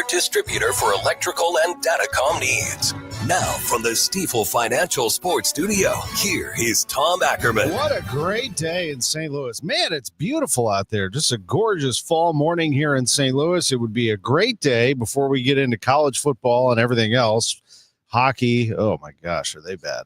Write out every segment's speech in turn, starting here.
distributor for electrical and datacom needs. Now, from the Stifel Financial Sports Studio, here is Tom Ackerman. What a great day in St. Louis. Man, it's beautiful out there. Just a gorgeous fall morning here in St. Louis. It would be a great day before we get into college football and everything else. Hockey, oh my gosh, are they bad?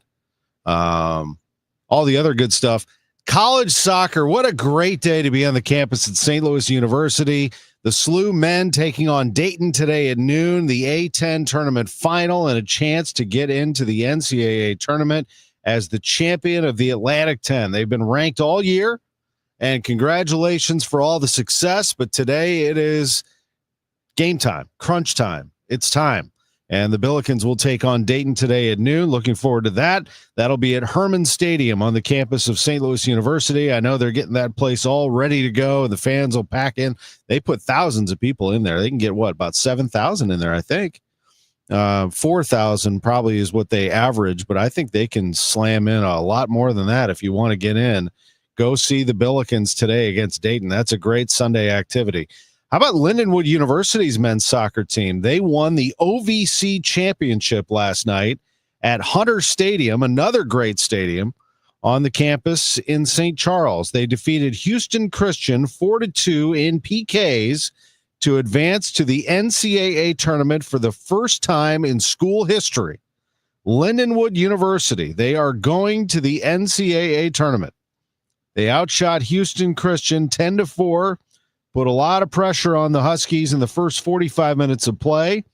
All the other good stuff. College soccer, what a great day to be on the campus at St. Louis University. The SLU men taking on Dayton today at noon, the A-10 tournament final, and a chance to get into the NCAA tournament as the champion of the Atlantic 10. They've been ranked all year, and congratulations for all the success, but today it is game time, crunch time. It's time. And the Billikens will take on Dayton today at noon. Looking forward to that. That'll be at Herman Stadium on the campus of St. Louis University. I know they're getting that place all ready to go. The fans will pack in. They put thousands of people in there. They can get, about 7,000 in there, I think. 4,000 probably is what they average, but I think they can slam in a lot more than that if you want to get in. Go see the Billikens today against Dayton. That's a great Sunday activity. How about Lindenwood University's men's soccer team? They won the OVC championship last night at Hunter Stadium, another great stadium on the campus in St. Charles. They defeated Houston Christian 4-2 in PKs to advance to the NCAA tournament for the first time in school history. Lindenwood University, they are going to the NCAA tournament. They outshot Houston Christian 10-4. Put a lot of pressure on the Huskies in the first 45 minutes of play,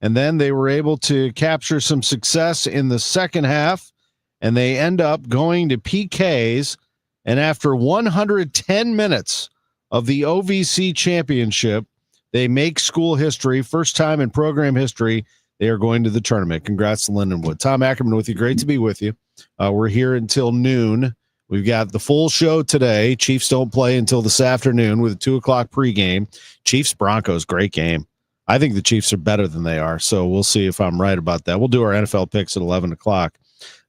and then they were able to capture some success in the second half, and they end up going to PKs, and after 110 minutes of the OVC championship, they make school history, first time in program history, they are going to the tournament. Congrats to Lindenwood. Tom Ackerman with you. Great to be with you. We're here until noon. We've got the full show today. Chiefs don't play until this afternoon with a 2:00 pregame. Chiefs-Broncos, great game. I think the Chiefs are better than they are, so we'll see if I'm right about that. We'll do our NFL picks at 11 o'clock.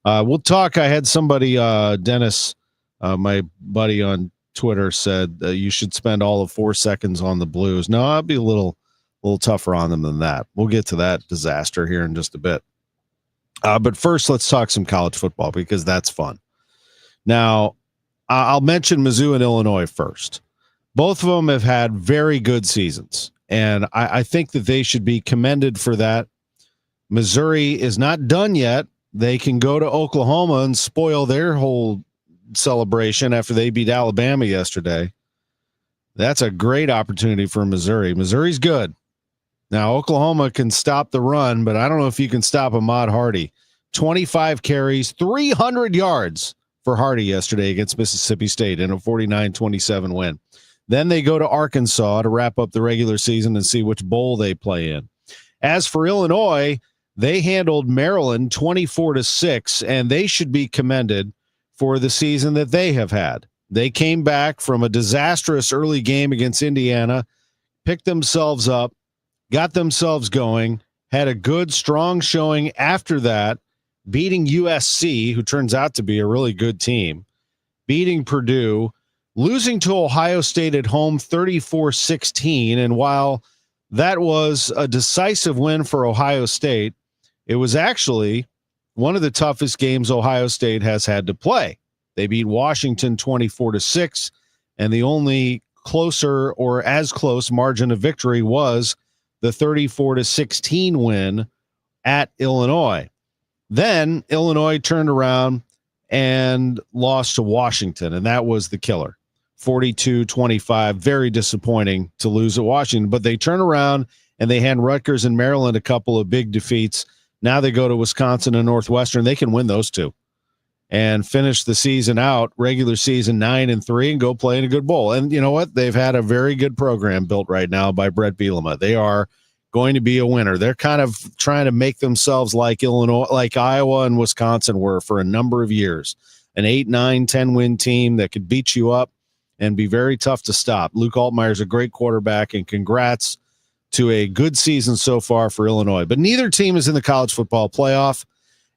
We'll talk. I had somebody, Dennis, my buddy on Twitter, said you should spend all of 4 seconds on the Blues. No, I'll be a little tougher on them than that. We'll get to that disaster here in just a bit. But first, let's talk some college football because that's fun. Now, I'll mention Mizzou and Illinois first. Both of them have had very good seasons, and I think that they should be commended for that. Missouri is not done yet. They can go to Oklahoma and spoil their whole celebration after they beat Alabama yesterday. That's a great opportunity for Missouri. Missouri's good. Now, Oklahoma can stop the run, but I don't know if you can stop Ahmad Hardy. 25 carries, 300 yards. For Hardy yesterday against Mississippi State in a 49-27 win. Then they go to Arkansas to wrap up the regular season and see which bowl they play in. As for Illinois, they handled Maryland 24-6, and they should be commended for the season that they have had. They came back from a disastrous early game against Indiana, picked themselves up, got themselves going, had a good, strong showing after that, beating USC, who turns out to be a really good team, beating Purdue, losing to Ohio State at home 34-16. And while that was a decisive win for Ohio State, it was actually one of the toughest games Ohio State has had to play. They beat Washington 24-6, and the only closer or as close margin of victory was the 34-16 win at Illinois. Then Illinois turned around and lost to Washington, and that was the killer. 42-25, very disappointing to lose at Washington. But they turn around and they hand Rutgers and Maryland a couple of big defeats. Now they go to Wisconsin and Northwestern. They can win those two and finish the season out, regular season 9-3, and go play in a good bowl. And you know what? They've had a very good program built right now by Brett Bielema. They are going to be a winner. They're kind of trying to make themselves like Illinois, like Iowa and Wisconsin were for a number of years. An 8, 9, 10 win team that could beat you up and be very tough to stop. Luke Altmaier's a great quarterback, and congrats to a good season so far for Illinois. But neither team is in the college football playoff.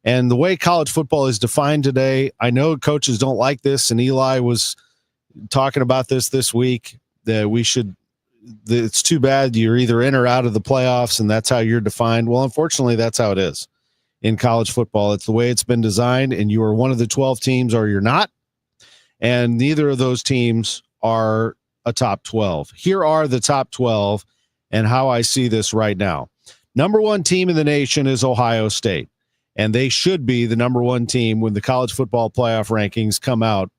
And the way college football is defined today, I know coaches don't like this, and Eli was talking about this week, that we should it's too bad you're either in or out of the playoffs, and that's how you're defined. Well, unfortunately, that's how it is in college football. It's the way it's been designed, and you are one of the 12 teams or you're not, and neither of those teams are a top 12. Here are the top 12 and how I see this right now. Number one team in the nation is Ohio State, and they should be the number one team when the college football playoff rankings come out.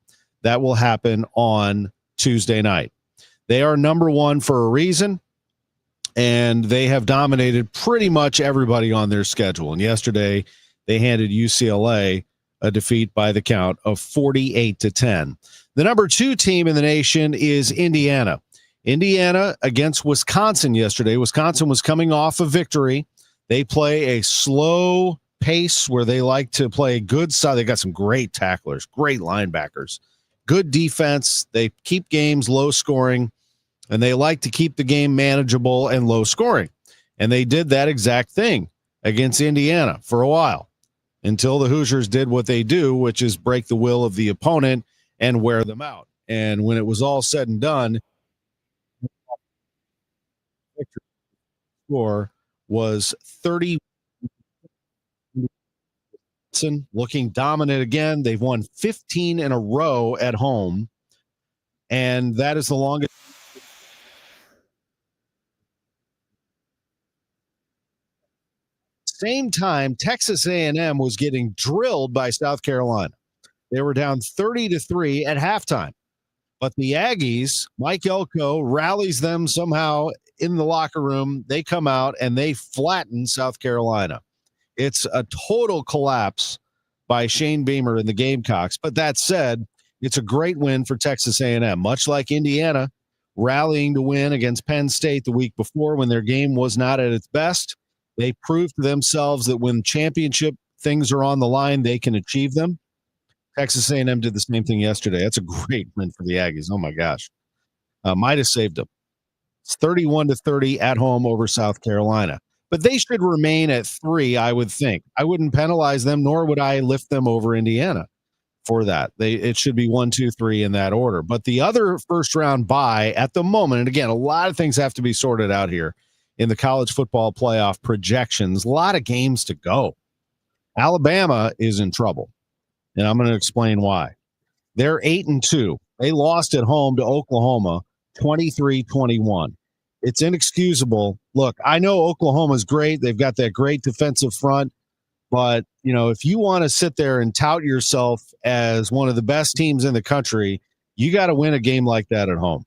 That will happen on Tuesday night. They are number one for a reason, and they have dominated pretty much everybody on their schedule. And yesterday, they handed UCLA a defeat by the count of 48-10. The number two team in the nation is Indiana. Indiana against Wisconsin yesterday. Wisconsin was coming off a victory. They play a slow pace where they like to play a good side. They got some great tacklers, great linebackers, good defense. They keep games low scoring, and they like to keep the game manageable and low scoring. And they did that exact thing against Indiana for a while until the Hoosiers did what they do, which is break the will of the opponent and wear them out. And when it was all said and done, the score was 30. Looking dominant again. They've won 15 in a row at home, and that is the longest. Same time, Texas A&M was getting drilled by South Carolina. They were down 30-3 at halftime, but the Aggies, Mike Elko rallies them somehow in the locker room. They come out and they flatten South Carolina. It's a total collapse by Shane Beamer and the Gamecocks. But that said, it's a great win for Texas A&M, much like Indiana rallying to win against Penn State the week before when their game was not at its best. They proved to themselves that when championship things are on the line, they can achieve them. Texas A&M did the same thing yesterday. That's a great win for the Aggies. Oh, my gosh. Might have saved them. It's 31-30 at home over South Carolina. But they should remain at 3, I would think. I wouldn't penalize them, nor would I lift them over Indiana for that. It should be 1, 2, 3 in that order. But the other first-round bye at the moment, and again, a lot of things have to be sorted out here in the college football playoff projections. A lot of games to go. Alabama is in trouble, and I'm going to explain why. They're 8-2. They lost at home to Oklahoma 23-21. It's inexcusable. Look, I know Oklahoma's great. They've got that great defensive front. But, if you want to sit there and tout yourself as one of the best teams in the country, you got to win a game like that at home.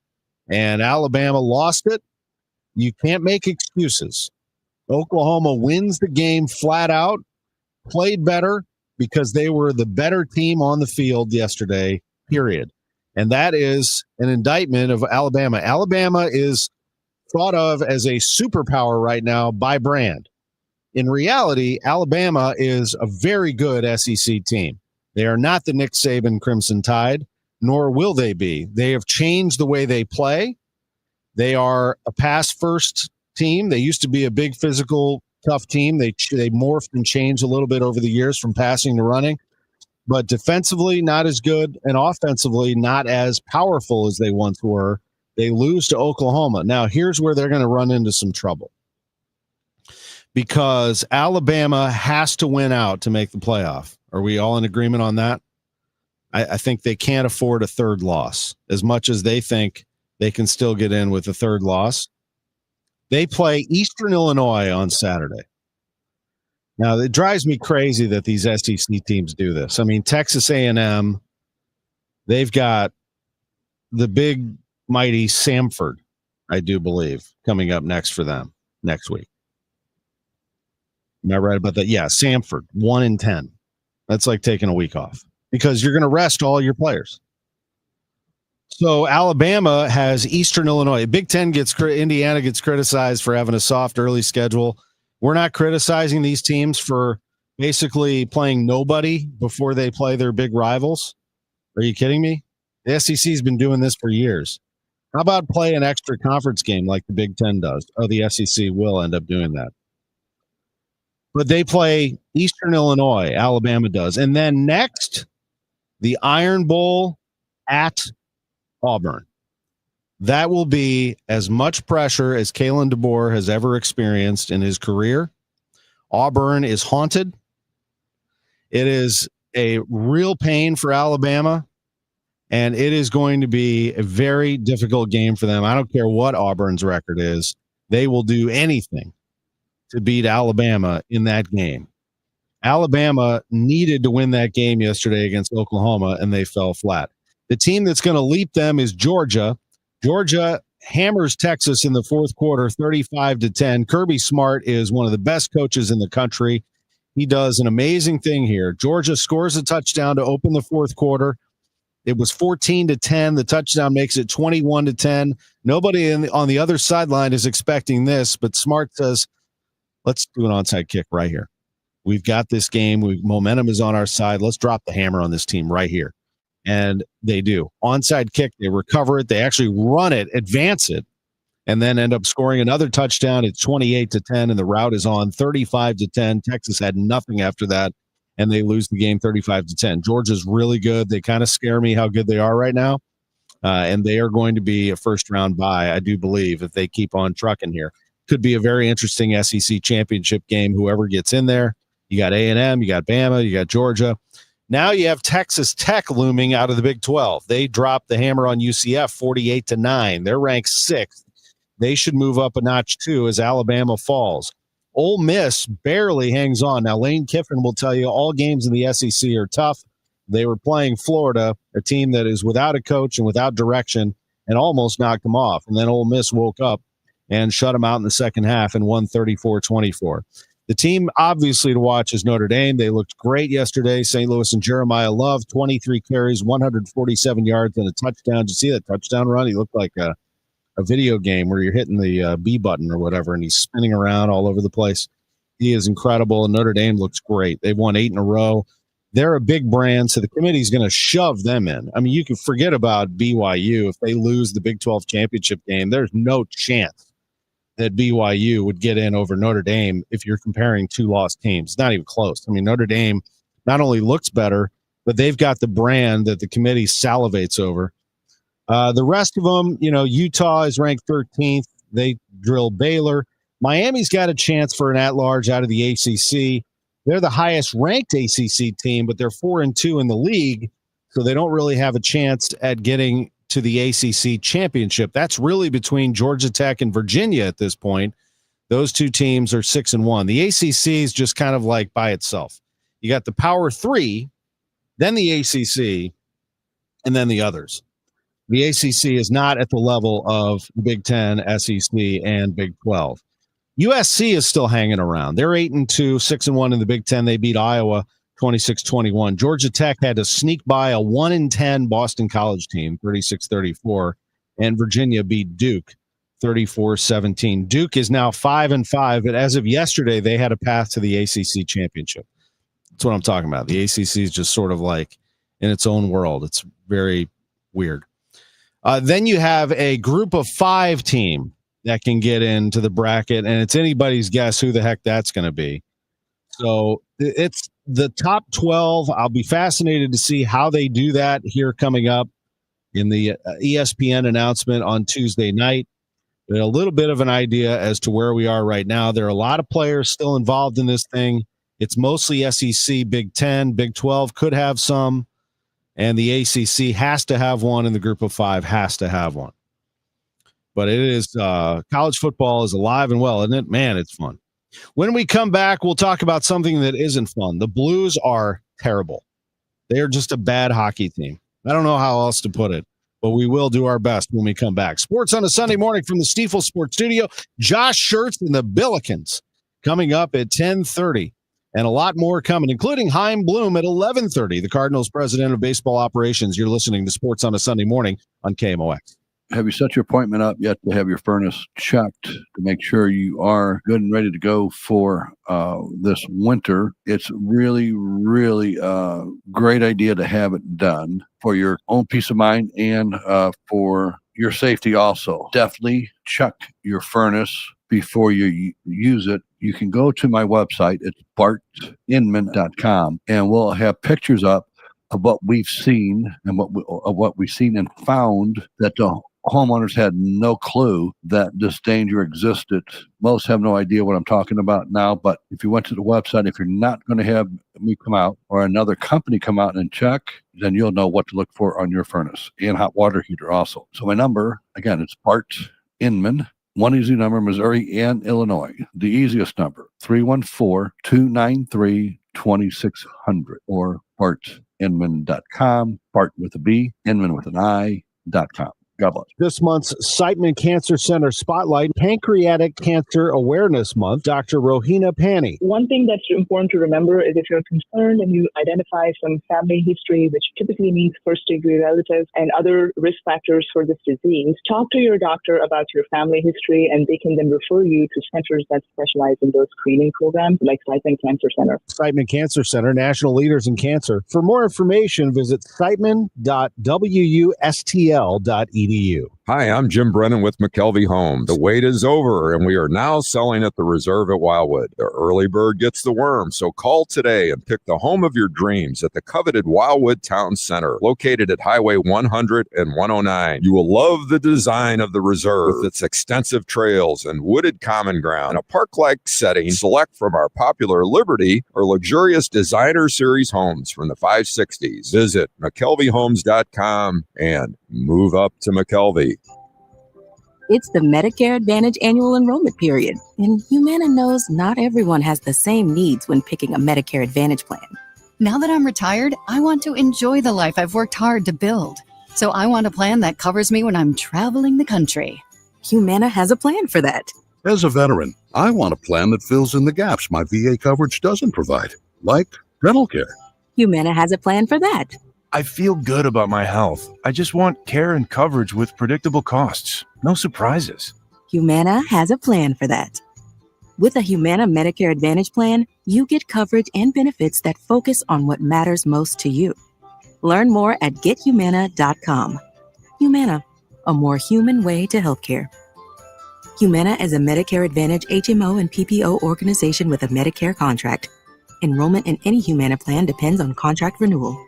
And Alabama lost it. You can't make excuses. Oklahoma wins the game flat out, played better because they were the better team on the field yesterday, period. And that is an indictment of Alabama. Alabama is thought of as a superpower right now by brand. In reality, Alabama is a very good SEC team. They are not the Nick Saban Crimson Tide, nor will they be. They have changed the way they play. They are a pass-first team. They used to be a big, physical, tough team. They morphed and changed a little bit over the years from passing to running. But defensively, not as good, and offensively, not as powerful as they once were. They lose to Oklahoma. Now, here's where they're going to run into some trouble because Alabama has to win out to make the playoff. Are we all in agreement on that? I think they can't afford a third loss as much as they think they can still get in with a third loss. They play Eastern Illinois on Saturday. Now, it drives me crazy that these SEC teams do this. I mean, Texas A&M, they've got the big mighty Samford, I do believe, coming up next for them next week. Am I right about that? Yeah, Samford, 1-10. That's like taking a week off because you're going to rest all your players. So Alabama has Eastern Illinois. Big Ten Indiana gets criticized for having a soft early schedule. We're not criticizing these teams for basically playing nobody before they play their big rivals. Are you kidding me? The SEC has been doing this for years. How about play an extra conference game like the Big Ten does? Oh, the SEC will end up doing that. But they play Eastern Illinois, Alabama does. And then next, the Iron Bowl at Auburn. That will be as much pressure as Kalen DeBoer has ever experienced in his career. Auburn is haunted. It is a real pain for Alabama, and it is going to be a very difficult game for them. I don't care what Auburn's record is. They will do anything to beat Alabama in that game. Alabama needed to win that game yesterday against Oklahoma, and they fell flat. The team that's going to leap them is Georgia. Georgia hammers Texas in the fourth quarter, 35-10. Kirby Smart is one of the best coaches in the country. He does an amazing thing here. Georgia scores a touchdown to open the fourth quarter. It was 14-10. The touchdown makes it 21-10. Nobody on the other sideline is expecting this, but Smart says, let's do an onside kick right here. We've got this game. Momentum is on our side. Let's drop the hammer on this team right here. And they do. Onside kick, they recover it. They actually run it, advance it, and then end up scoring another touchdown. It's 28-10, and the route is on 35-10. Texas had nothing after that, and they lose the game 35-10. Georgia's really good. They kind of scare me how good they are right now, and they are going to be a first-round bye, I do believe, if they keep on trucking here. Could be a very interesting SEC championship game, whoever gets in there. You got A&M, you got Bama, you got Georgia. Now you have Texas Tech looming out of the Big 12. They dropped the hammer on UCF 48-9. They're ranked 6th. They should move up a notch too as Alabama falls. Ole Miss barely hangs on. Now Lane Kiffin will tell you all games in the SEC are tough. They were playing Florida, a team that is without a coach and without direction, and almost knocked them off. And then Ole Miss woke up and shut them out in the second half and won 34-24. The team, obviously, to watch is Notre Dame. They looked great yesterday. St. Louis and Jeremiah Love, 23 carries, 147 yards, and a touchdown. Did you see that touchdown run? He looked like a video game where you're hitting the B button or whatever, and he's spinning around all over the place. He is incredible, and Notre Dame looks great. They've won 8 in a row. They're a big brand, so the committee's going to shove them in. I mean, you can forget about BYU. If they lose the Big 12 championship game, there's no chance that BYU would get in over Notre Dame if you're comparing two lost teams. It's not even close. I mean, Notre Dame not only looks better, but they've got the brand that the committee salivates over. The rest of them, Utah is ranked 13th. They drill Baylor. Miami's got a chance for an at-large out of the ACC. They're the highest-ranked ACC team, but they're 4-2 in the league, so they don't really have a chance at getting to the ACC championship. That's really between Georgia Tech and Virginia at this point. Those two teams are 6-1. The ACC is just kind of like by itself. You got the Power 3, then the ACC, and then the others. The ACC is not at the level of the Big 10, SEC, and Big 12. USC is still hanging around. They're 8-2, 6-1 in the Big 10. They beat Iowa 26-21. Georgia Tech had to sneak by a 1-10 Boston College team, 36-34, and Virginia beat Duke 34-17. Duke is now 5-5, but as of yesterday, they had a path to the ACC championship. That's what I'm talking about. The ACC is just sort of like in its own world. It's very weird. Then you have a group of 5 team that can get into the bracket, and it's anybody's guess who the heck that's going to be. So it's the top 12. I'll be fascinated to see how they do that here coming up in the ESPN announcement on Tuesday night. But a little bit of an idea as to where we are right now. There are a lot of players still involved in this thing. It's mostly SEC, Big 10, Big 12 could have some, and the ACC has to have one, and the group of 5 has to have one. But it is college football is alive and well, isn't it? Man, it's fun. When we come back, we'll talk about something that isn't fun. The Blues are terrible. They are just a bad hockey team. I don't know how else to put it, but we will do our best when we come back. Sports on a Sunday morning from the Stifel Sports Studio. Josh Schertz and the Billikens coming up at 10:30. And a lot more coming, including Chaim Bloom at 11:30, the Cardinals president of baseball operations. You're listening to Sports on a Sunday morning on KMOX. Have you set your appointment up yet to have your furnace checked to make sure you are good and ready to go for this winter? It's really, really a great idea to have it done for your own peace of mind and for your safety also. Definitely check your furnace before you use it. You can go to my website. It's bartinman.com, and we'll have pictures up of what we've seen and what we've seen and found that the homeowners had no clue that this danger existed. Most have no idea what I'm talking about now, but if you went to the website, if you're not going to have me come out or another company come out and check, then you'll know what to look for on your furnace and hot water heater also. So my number, again, it's Bart Inman, one easy number, Missouri and Illinois. The easiest number, 314-293-2600 or bartinman.com, Bart with a B, Inman with an I.com. God bless. This month's Siteman Cancer Center Spotlight, Pancreatic Cancer Awareness Month, Dr. Rohina Pani. One thing that's important to remember is if you're concerned and you identify some family history, which typically means first-degree relatives and other risk factors for this disease, talk to your doctor about your family history, and they can then refer you to centers that specialize in those screening programs like Siteman Cancer Center. Siteman Cancer Center, national leaders in cancer. For more information, visit siteman.wustl.edu. Hi, I'm Jim Brennan with McKelvey Homes. The wait is over, and we are now selling at the Reserve at Wildwood. The early bird gets the worm, so call today and pick the home of your dreams at the coveted Wildwood Town Center, located at Highway 100 and 109. You will love the design of the Reserve with its extensive trails and wooded common ground. In a park-like setting, select from our popular Liberty or luxurious designer series homes from the 560s. Visit McKelveyhomes.com and move up to McKelvey. It's the Medicare Advantage annual enrollment period, and Humana knows not everyone has the same needs when picking a Medicare Advantage plan. Now that I'm retired, I want to enjoy the life I've worked hard to build. So I want a plan that covers me when I'm traveling the country. Humana has a plan for that. As a veteran, I want a plan that fills in the gaps my VA coverage doesn't provide, like dental care. Humana has a plan for that. I feel good about my health. I just want care and coverage with predictable costs. No surprises. Humana has a plan for that. With a Humana Medicare Advantage plan, you get coverage and benefits that focus on what matters most to you. Learn more at gethumana.com. Humana, a more human way to healthcare. Humana is a Medicare Advantage HMO and PPO organization with a Medicare contract. Enrollment in any Humana plan depends on contract renewal.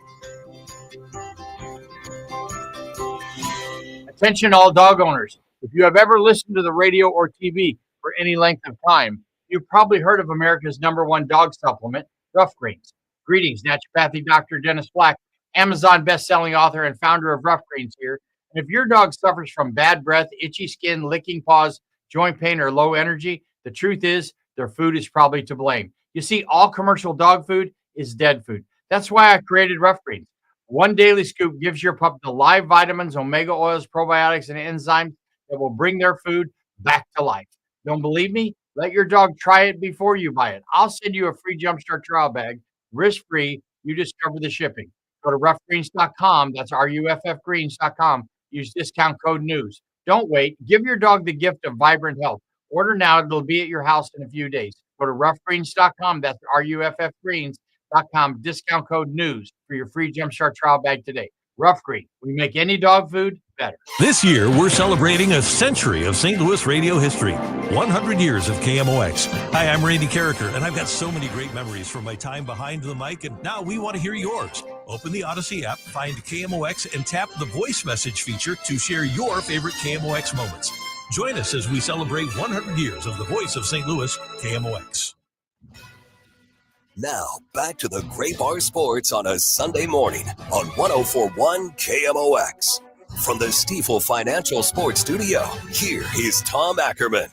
Attention all dog owners. If you have ever listened to the radio or TV for any length of time, you've probably heard of America's #1 dog supplement, Rough Greens. Greetings, naturopathic Dr. Dennis Black, Amazon best-selling author and founder of Rough Greens here. And if your dog suffers from bad breath, itchy skin, licking paws, joint pain, or low energy, the truth is their food is probably to blame. You see, all commercial dog food is dead food. That's why I created Rough Greens. One daily scoop gives your pup the live vitamins, omega oils, probiotics, and enzymes that will bring their food back to life. Don't believe me? Let your dog try it before you buy it. I'll send you a free Jumpstart trial bag, risk-free. You discover the shipping. Go to roughgreens.com. That's ruffgreens.com. Use discount code NEWS. Don't wait. Give your dog the gift of vibrant health. Order now. It'll be at your house in a few days. Go to roughgreens.com. That's ruffgreens.com. Discount code NEWS for your free Jumpstart trial bag today. Rough Green. We make any dog food better. This year, we're celebrating a century of St. Louis radio history. 100 years of KMOX. Hi, I'm Randy Carricker, and I've got so many great memories from my time behind the mic, and now we want to hear yours. Open the Audacy app, find KMOX, and tap the voice message feature to share your favorite KMOX moments. Join us as we celebrate 100 years of the voice of St. Louis, KMOX. Now, back to the Great Bar Sports on a Sunday morning on 104.1 KMOX. From the Stifel Financial Sports Studio, here is Tom Ackerman.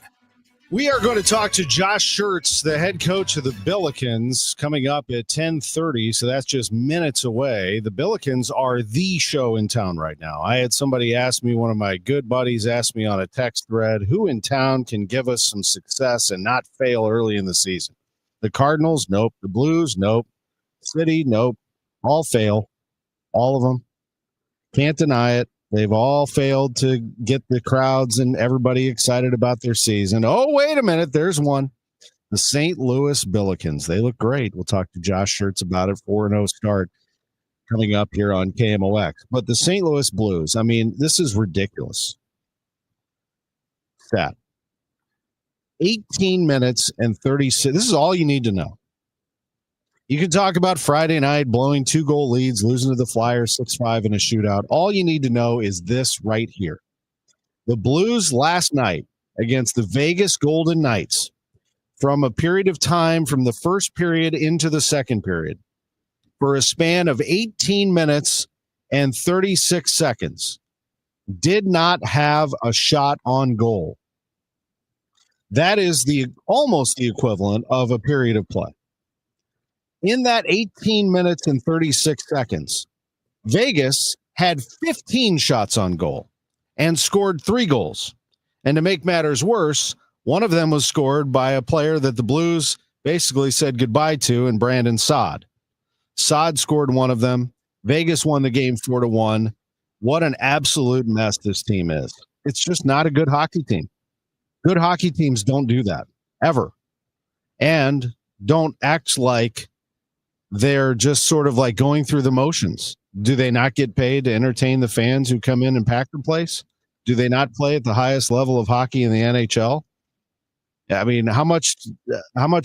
We are going to talk to Josh Schertz, the head coach of the Billikens, coming up at 10:30, so that's just minutes away. The Billikens are the show in town right now. I had somebody ask me, one of my good buddies asked me on a text thread, who in town can give us some success and not fail early in the season? The Cardinals? Nope. The Blues? Nope. City? Nope. All fail. All of them. Can't deny it. They've all failed to get the crowds and everybody excited about their season. Oh, wait a minute. There's one. The St. Louis Billikens. They look great. We'll talk to Josh Schertz about it. 4-0 start coming up here on KMOX. But the St. Louis Blues, I mean, this is ridiculous. Stat. 18 minutes and 36. This is all you need to know. You can talk about Friday night blowing 2-goal leads, losing to the Flyers 6-5 in a shootout. All you need to know is this right here. The Blues last night against the Vegas Golden Knights, from a period of time from the first period into the second period, for a span of 18 minutes and 36 seconds, did not have a shot on goal. That is almost the equivalent of a period of play. In that 18 minutes and 36 seconds, Vegas had 15 shots on goal and scored 3 goals. And to make matters worse, one of them was scored by a player that the Blues basically said goodbye to, and Brandon Saad. Saad scored one of them. Vegas won the game 4-1. What an absolute mess this team is. It's just not a good hockey team. Good hockey teams don't do that, ever. And don't act like they're just sort of like going through the motions. Do they not get paid to entertain the fans who come in and pack their place? Do they not play at the highest level of hockey in the NHL? I mean, how much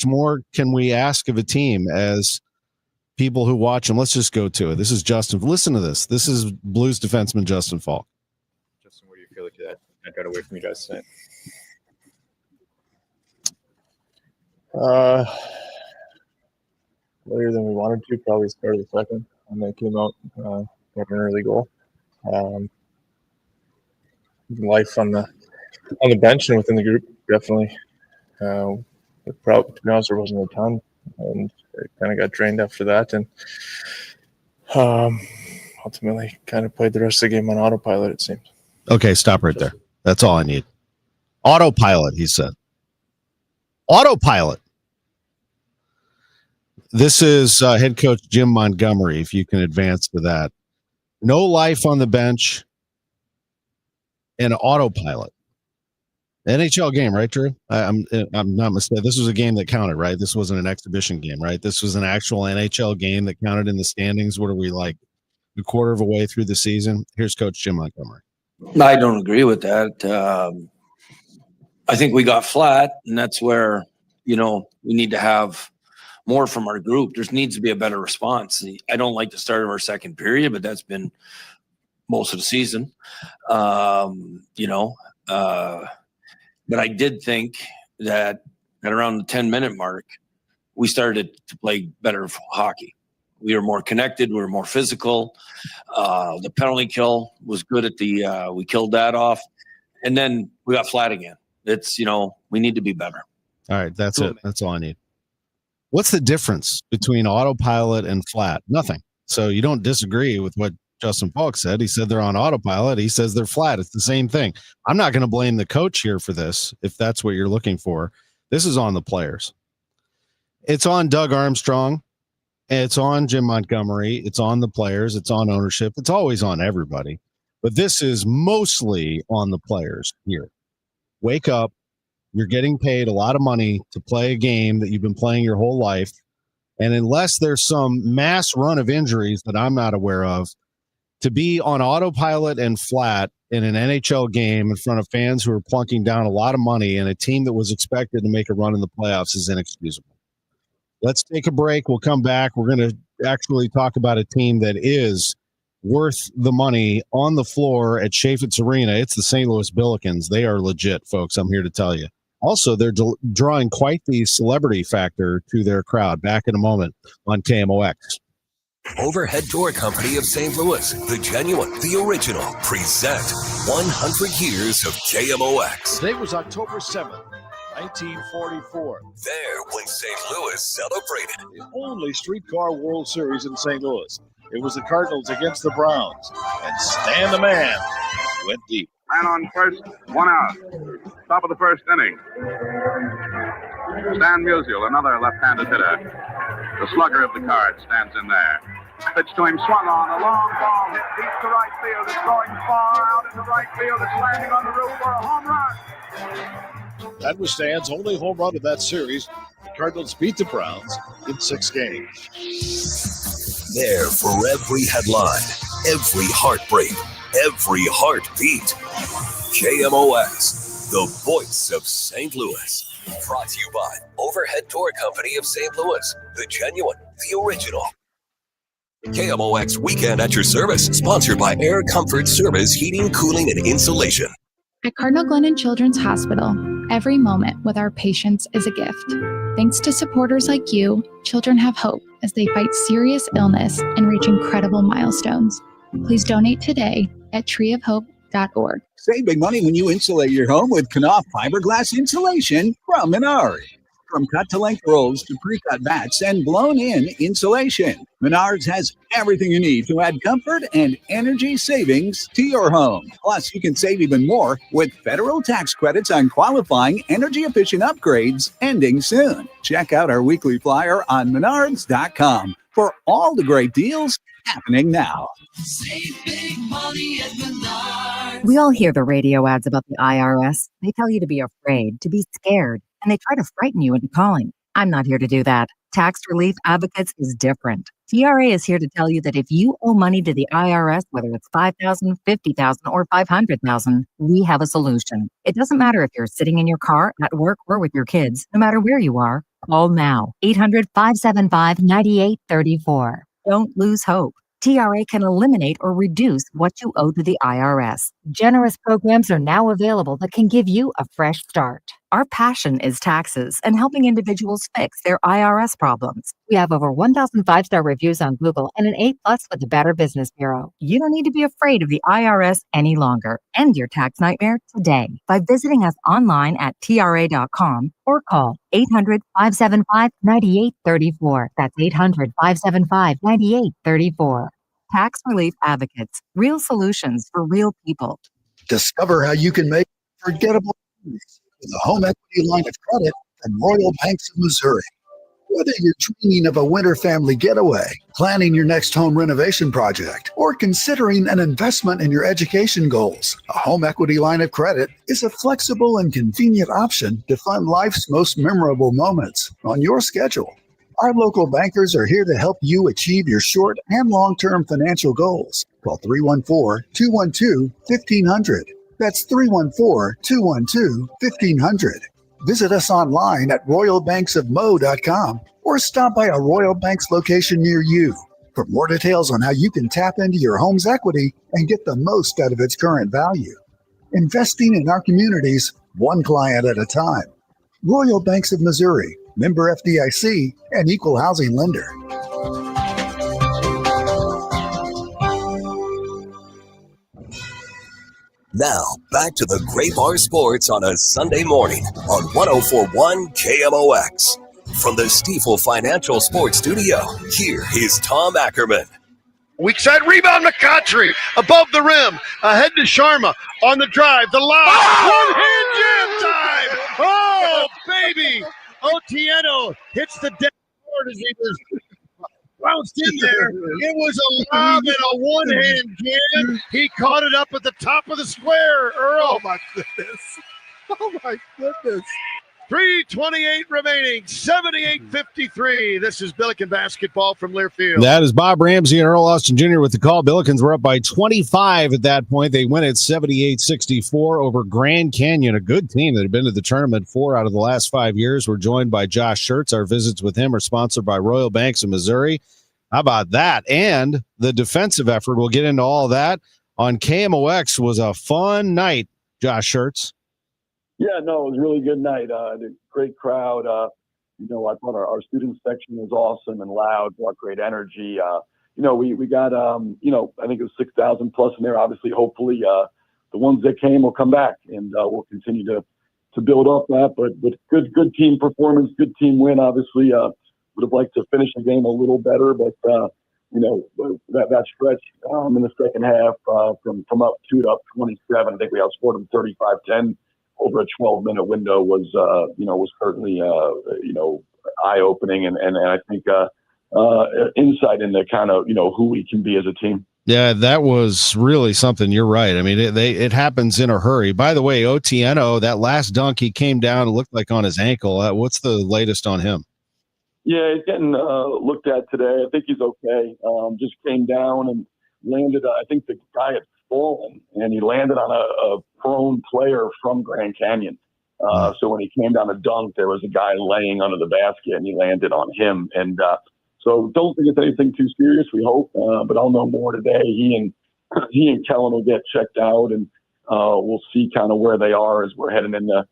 more can we ask of a team as people who watch them? Let's just go to it. This is Justin. Listen to this. This is Blues defenseman Justin Falk. Justin, what do you feel like that got away from you guys tonight? Later than we wanted to, probably started the second, and they came out got an early goal. Life on the bench and within the group, definitely. To be honest, there wasn't a ton, and it kind of got drained after that, and ultimately kind of played the rest of the game on autopilot, it seems. Okay, stop right there. That's all I need. Autopilot, he said. Autopilot. This is head coach Jim Montgomery, if you can advance to that. No life on the bench and autopilot. NHL game, right, Drew? I'm not mistaken. This was a game that counted, right? This wasn't an exhibition game, right? This was an actual NHL game that counted in the standings. What are we, like a quarter of a way through the season? Here's Coach Jim Montgomery. I don't agree with that. I think we got flat, and that's where, we need to have more from our group. There needs to be a better response. I don't like the start of our second period, but that's been most of the season. But I did think that at around the 10-minute mark, we started to play better hockey. We were more connected. We were more physical. The penalty kill was good we killed that off. And then we got flat again. It's, we need to be better. All right, that's it. That's all I need. What's the difference between autopilot and flat? Nothing. So you don't disagree with what Justin Falk said. He said they're on autopilot. He says they're flat. It's the same thing. I'm not going to blame the coach here for this, if that's what you're looking for. This is on the players. It's on Doug Armstrong. It's on Jim Montgomery. It's on the players. It's on ownership. It's always on everybody. But this is mostly on the players here. Wake up. You're getting paid a lot of money to play a game that you've been playing your whole life. And unless there's some mass run of injuries that I'm not aware of, to be on autopilot and flat in an NHL game in front of fans who are plunking down a lot of money and a team that was expected to make a run in the playoffs is inexcusable. Let's take a break. We'll come back. We're going to actually talk about a team that is worth the money on the floor at Chaffetz Arena. It's the St. Louis Billikens. They are legit, folks. I'm here to tell you. Also, they're drawing quite the celebrity factor to their crowd. Back in a moment on KMOX. Overhead Door Company of St. Louis, the genuine, the original, present 100 years of KMOX. Today was October 7th, 1944. There when St. Louis celebrated. The only streetcar World Series in St. Louis. It was the Cardinals against the Browns. And Stan the Man went deep. Man on first, 1 out. Top of the first inning. Stan Musial, another left-handed hitter. The slugger of the Cards stands in there. Pitch to him, swung on, a long ball hit deep to right field. It's going far out into right field. It's landing on the roof for a home run. That was Stan's only home run of that series. The Cardinals beat the Browns in 6 games. There for every headline, every heartbreak, every heartbeat. KMOX, the voice of St. Louis. Brought to you by Overhead Door Company of St. Louis, the genuine, the original. KMOX Weekend at your service, sponsored by Air Comfort Service Heating, Cooling, and Insulation. At Cardinal Glennon Children's Hospital, every moment with our patients is a gift. Thanks to supporters like you, children have hope as they fight serious illness and reach incredible milestones. Please donate today at treeofhope.org. Save big money when you insulate your home with Knauf fiberglass insulation from Menards. From cut-to-length rolls to pre-cut bats and blown-in insulation, Menards has everything you need to add comfort and energy savings to your home. Plus, you can save even more with federal tax credits on qualifying energy-efficient upgrades ending soon. Check out our weekly flyer on Menards.com for all the great deals happening now. Save big money at Menards. We all hear the radio ads about the IRS. They tell you to be afraid, to be scared, and they try to frighten you into calling. I'm not here to do that. Tax Relief Advocates is different. TRA is here to tell you that if you owe money to the IRS, whether it's $5,000, $50,000, or $500,000, we have a solution. It doesn't matter if you're sitting in your car, at work, or with your kids. No matter where you are, call now. 800-575-9834. Don't lose hope. TRA can eliminate or reduce what you owe to the IRS. Generous programs are now available that can give you a fresh start. Our passion is taxes and helping individuals fix their IRS problems. We have over 1,000 5-star reviews on Google and an A+ with the Better Business Bureau. You don't need to be afraid of the IRS any longer. End your tax nightmare today by visiting us online at tra.com or call 800-575-9834. That's 800-575-9834. Tax Relief Advocates. Real solutions for real people. Discover how you can make forgettable memories with a home equity line of credit from Royal Banks of Missouri. Whether you're dreaming of a winter family getaway, planning your next home renovation project, or considering an investment in your education goals, a home equity line of credit is a flexible and convenient option to fund life's most memorable moments on your schedule. Our local bankers are here to help you achieve your short and long-term financial goals. Call 314-212-1500. That's 314-212-1500. Visit us online at royalbanksofmo.com or stop by a Royal Banks location near you. For more details on how you can tap into your home's equity and get the most out of its current value. Investing in our communities, one client at a time. Royal Banks of Missouri, member FDIC, and equal housing lender. Now, back to the Great Bar Sports on a Sunday morning on 104.1 KMOX. From the Stifel Financial Sports Studio, here is Tom Ackerman. Weak side rebound, McCautry above the rim, ahead to Sharma on the drive, the lob, one-hand jam time! Oh, baby! Otieno hits the dead board as he was bounced in there. It was a lob and a one-hand jam. He caught it up at the top of the square, Earl. Oh, my goodness. Oh, my goodness. 3:28 remaining, 78-53. This is Billiken basketball from Learfield. That is Bob Ramsey and Earl Austin Jr. with the call. Billikens were up by 25 at that point. They win at 78-64 over Grand Canyon, a good team that had been to the tournament 4 out of the last 5 years. We're joined by Josh Schertz. Our visits with him are sponsored by Royal Banks of Missouri. How about that? And the defensive effort. We'll get into all that on KMOX. Was a fun night, Josh Schertz. Yeah, no, it was a really good night. A great crowd. I thought our student section was awesome and loud, brought great energy. We got, I think it was 6,000 plus in there. Obviously, hopefully, the ones that came will come back, and we'll continue to build off that. But good team performance, good team win. Obviously, would have liked to finish the game a little better, but that stretch in the second half from up 2 to up 27, I think we outscored them 35-10. Over a 12-minute window was certainly eye-opening and I think insight into kind of who we can be as a team. Yeah, that was really something. You're right. I mean, it happens in a hurry. By the way, Otieno, that last dunk, he came down, it looked like on his ankle. What's the latest on him? Yeah, he's getting looked at today. I think he's okay. Just came down and landed. I think the guy had fallen, and he landed on a prone player from Grand Canyon. So when he came down to dunk, there was a guy laying under the basket, and he landed on him. And so don't think it's anything too serious, we hope. But I'll know more today. He and Kellen will get checked out, and we'll see kind of where they are as we're heading into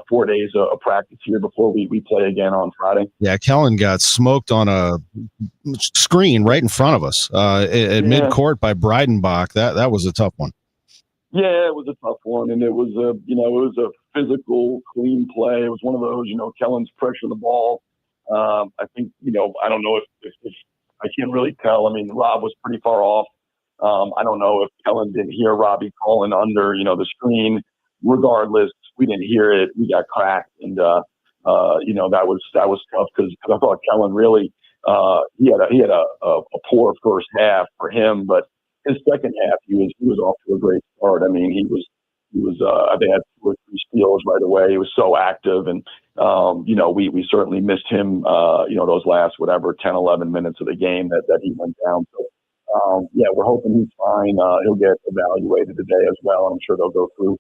4 days of practice here before we play again on Friday. Yeah, Kellen got smoked on a screen right in front of us at midcourt by Breidenbach. That was a tough one. Yeah, it was a tough one, and it was a physical, clean play. It was one of those, Kellen's pressure the ball. I think, I don't know if I can't really tell. I mean, Rob was pretty far off. I don't know if Kellen didn't hear Robbie calling under, the screen. Regardless, we didn't hear it. We got cracked, and that was tough because I thought Kellen really he had a poor first half for him, but his second half he was off to a great start. I mean, he was I think had 2 or 3 steals right away. He was so active, and we certainly missed him. Those last 10, 11 minutes of the game that he went down. So we're hoping he's fine. He'll get evaluated today as well. I'm sure they'll go through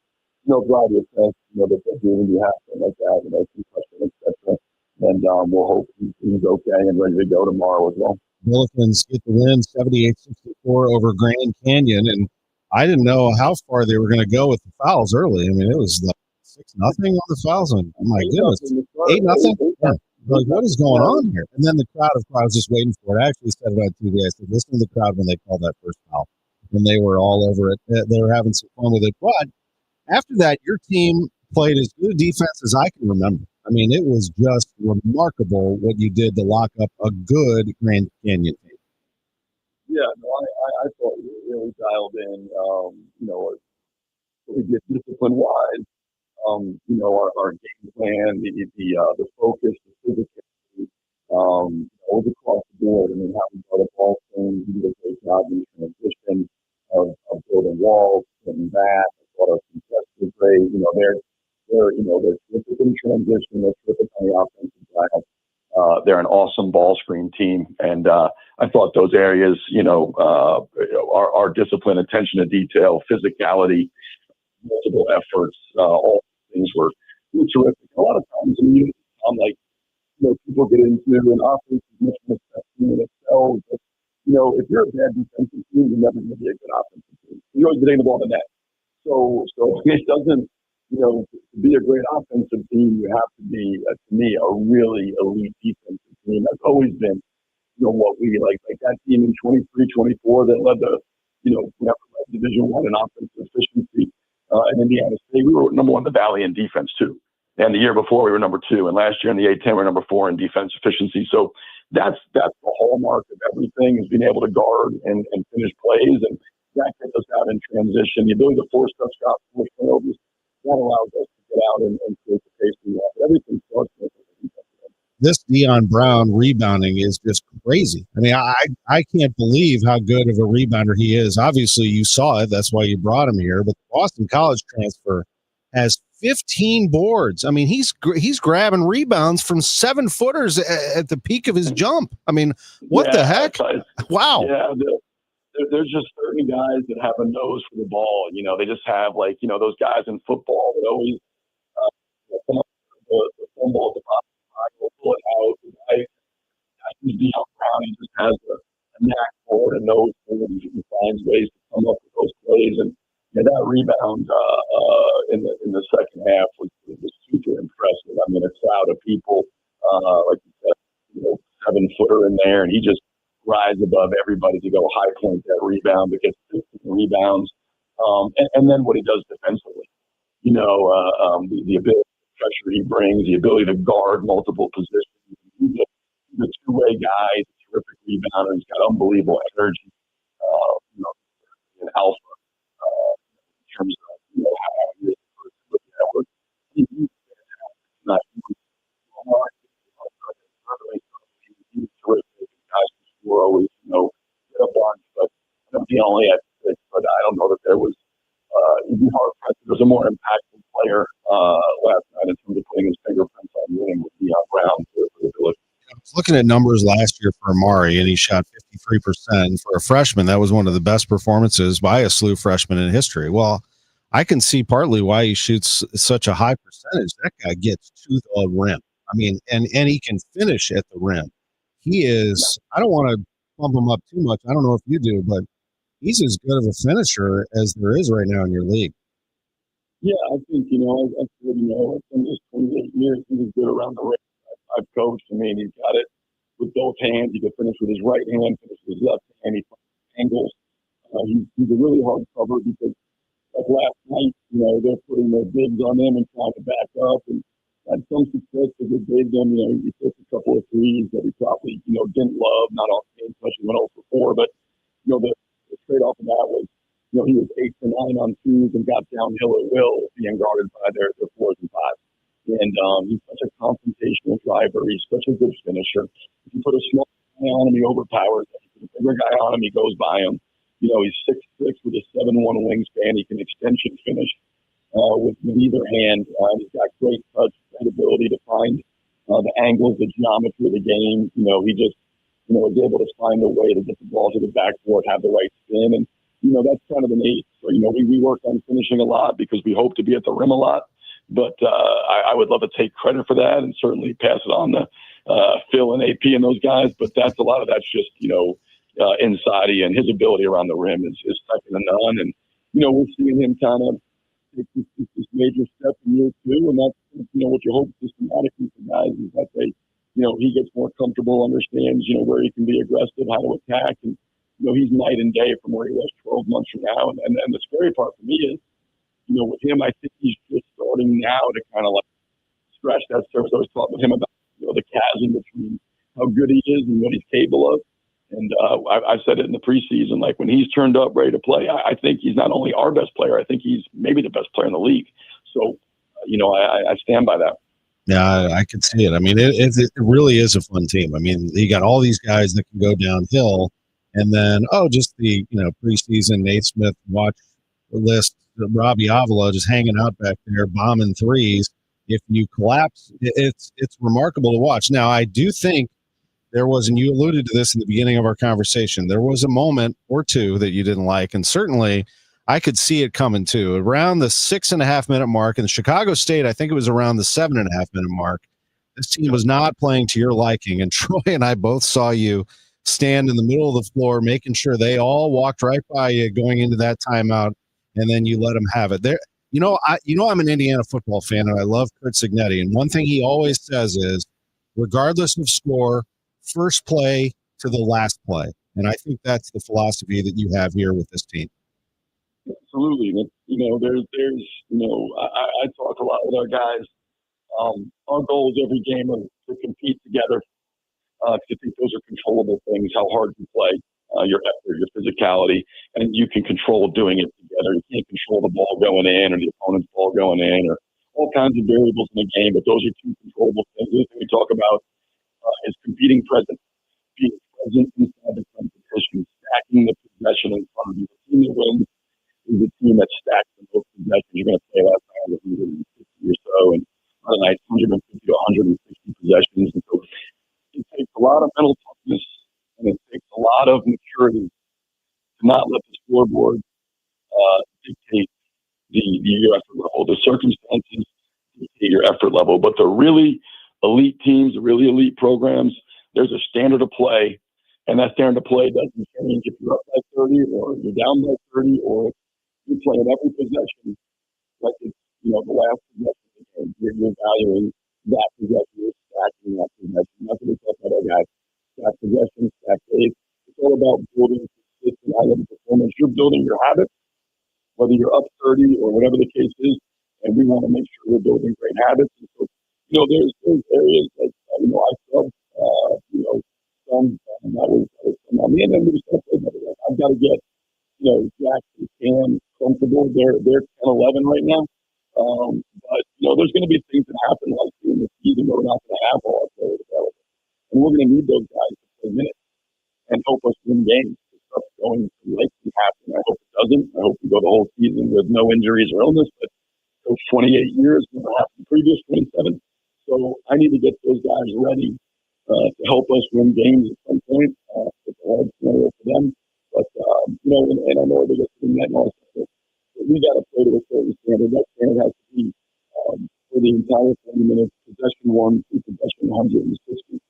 variety of tests, that they do when you have something like that, concussion, etc. And we'll hope he's okay and ready to go tomorrow as well. Billikens get the win 78-64 over Grand Canyon, and I didn't know how far they were going to go with the fouls early. I mean, it was like 6-0 on the fouls. And oh my goodness, 8-0. Yeah. Like, what is going on here? And then the crowd, of course, I was just waiting for it. I actually said it on TV. I said, listen to the crowd when they called that first foul. And they were all over it. They were having some fun with it. But after that, your team played as good defense as I can remember. I mean, it was just remarkable what you did to lock up a good Grand Canyon team. Yeah, no, I thought we were really dialed in. We did discipline-wise. Our game plan, the focus, the physicality, was across the board. I mean, how we got a ball thing, we did a great job in transition of building walls, getting back. I thought our success was great. They're terrific in transition. They're terrific on the offensive side. They're an awesome ball screen team, and I thought those areas, our discipline, attention to detail, physicality, multiple efforts, all things were terrific. A lot of times, I'm like, people get into an offense is much more sexy in itself. But, if you're a bad defensive team, you're never going to be a good offensive team. You're always getting the ball in the net. So it doesn't, to be a great offensive team, you have to be, to me, a really elite defensive team. That's always been, what we like that team in 23-24 that led the, Division I in offensive efficiency. In Indiana State, we were number 1 in the Valley in defense too. And the year before, we were number 2. And last year in the A-10, we were number 4 in defense efficiency. So that's the hallmark of everything, is being able to guard and finish plays. And that gets us out in transition. The ability to force tough shots, force turnovers, that allows us to get out and create the pace we want. Everything starts with this Dion Brown rebounding is just crazy. I mean, I can't believe how good of a rebounder he is. Obviously, you saw it. That's why you brought him here. But the Boston College transfer has 15 boards. I mean, he's grabbing rebounds from 7-footers at the peak of his jump. I mean, what the heck? Wow. Yeah, there's just certain guys that have a nose for the ball. They just have, those guys in football that always come up with the fumble at the bottom. Will pull it out. He's Dion Brown. He just has a knack for it, a nose for it. He finds ways to come up with those plays. And that rebound in the second half was super impressive. I mean, a crowd of people, like you said, 7-footer in there, and he just rises above everybody to go high point that rebound, but gets 15 rebounds. And then what he does defensively, the ability. Pressure he brings, the ability to guard multiple positions. He's a two-way guy, he's a terrific rebounder. He's got unbelievable energy, an alpha in terms of how he is looking at. He's not he's terrific. Guys who are always get a bunch, but he only had 6. But I don't know that there was. He'd be hard pressed. There was a more impactful player last night in terms of putting his fingerprints on winning with Dion Brown for the Billikens. I was looking at numbers last year for Amari, and he shot 53%. For a freshman, that was one of the best performances by a SLU freshman in history. Well, I can see partly why he shoots such a high percentage. That guy gets to the rim. I mean, and he can finish at the rim. He is, I don't want to bump him up too much. I don't know if you do, but he's as good of a finisher as there is right now in your league. Yeah, I think, I already know in his 28 years, he was good around the ring. I've coached. I mean, he's got it with both hands. He can finish with his right hand, finish with his left hand. He finds angles. He's a really hard cover because, like last night, they're putting their bigs on him and trying to back up. And had some success because they gave them, he took a couple of threes that he probably, didn't love, not on game, especially went 0 for 4. But, the trade-off of that was, he was 8 for 9 on twos and got downhill at will, being guarded by their 4s and 5s. And he's such a confrontational driver. He's such a good finisher. If you put a small guy on him, he overpowers him. If you put a bigger guy on him, he goes by him. He's 6'6" with a 7'1" wingspan. He can extension finish with either hand. He's got great touch, great ability to find the angles, the geometry of the game. He just, is able to find a way to get the ball to the backboard, have the right spin. And, that's kind of an ace. So, we work on finishing a lot because we hope to be at the rim a lot. But I would love to take credit for that and certainly pass it on to Phil and AP and those guys. But a lot of that's just, inside and his ability around the rim is second to none. And, we're seeing him kind of take this major step in year 2. And that's, what you hope systematically for guys is that they, he gets more comfortable, understands, where he can be aggressive, how to attack. And, he's night and day from where he was 12 months from now. And the scary part for me is, with him, I think he's just starting now to kind of like scratch that surface. I was talking with him about, the chasm between how good he is and what he's capable of. And I've said it in the preseason, like when he's turned up ready to play, I think he's not only our best player, I think he's maybe the best player in the league. So, I stand by that. Yeah, I can see it. I mean, it really is a fun team. I mean, you got all these guys that can go downhill, and then just the preseason Naismith watch list, Robbie Avila just hanging out back there bombing threes. If you collapse, it's remarkable to watch. Now, I do think there was, and you alluded to this in the beginning of our conversation, there was a moment or two that you didn't like, and certainly I could see it coming too. Around the 6.5 minute mark, in Chicago State, I think it was around the 7.5 minute mark. This team was not playing to your liking, and Troy and I both saw you stand in the middle of the floor, making sure they all walked right by you going into that timeout, and then you let them have it. There, I'm an Indiana football fan, and I love Curt Cignetti, and one thing he always says is, regardless of score, first play to the last play, and I think that's the philosophy that you have here with this team. Absolutely. I talk a lot with our guys. Our goal is every game to compete together. I think those are controllable things, how hard you play, your effort, your physicality, and you can control doing it together. You can't control the ball going in or the opponent's ball going in or all kinds of variables in the game, but those are two controllable things. The other thing we talk about is competing present, being present inside the competition, stacking the possession in front of you. The team that wins is the team that stacks the most possessions. You're going to play last night with 150 or so, and other nights 150 to 160 possessions. And so it takes a lot of mental toughness and it takes a lot of maturity to not let the scoreboard dictate your effort level. The circumstances dictate your effort level, but the really elite teams, the really elite programs, there's a standard of play, and that standard of play doesn't change if you're up by 30 or you're down by 30 or you're playing every possession like it's the last possession. You're valuing that possession, you're stacking that possession. That's what we talk about, guys. Stack possession, stack days. It's all about building consistent high-level performance. You're building your habits, whether you're up 30 or whatever the case is, and we want to make sure we're building great habits. And so, there's areas like, I sub, some, that was on me, and then we just got to play better. I've got to get, Jack and Cam comfortable. They're 10-11 right now. But, there's going to be things that happen like in the season where we're not going to have all our players available. And we're going to need those guys to play minutes and help us win games. Stuff's going to likely happen. I hope it doesn't. I hope we go the whole season with no injuries or illness, but those 28 years never happened previous 27. So I need to get those guys ready to help us win games at some point. It's a hard scenario for them. But, and I know they're just doing that and all that. But we got to play to a certain standard. That standard has to be for the entire 40 minutes, possession 1 through possession 160.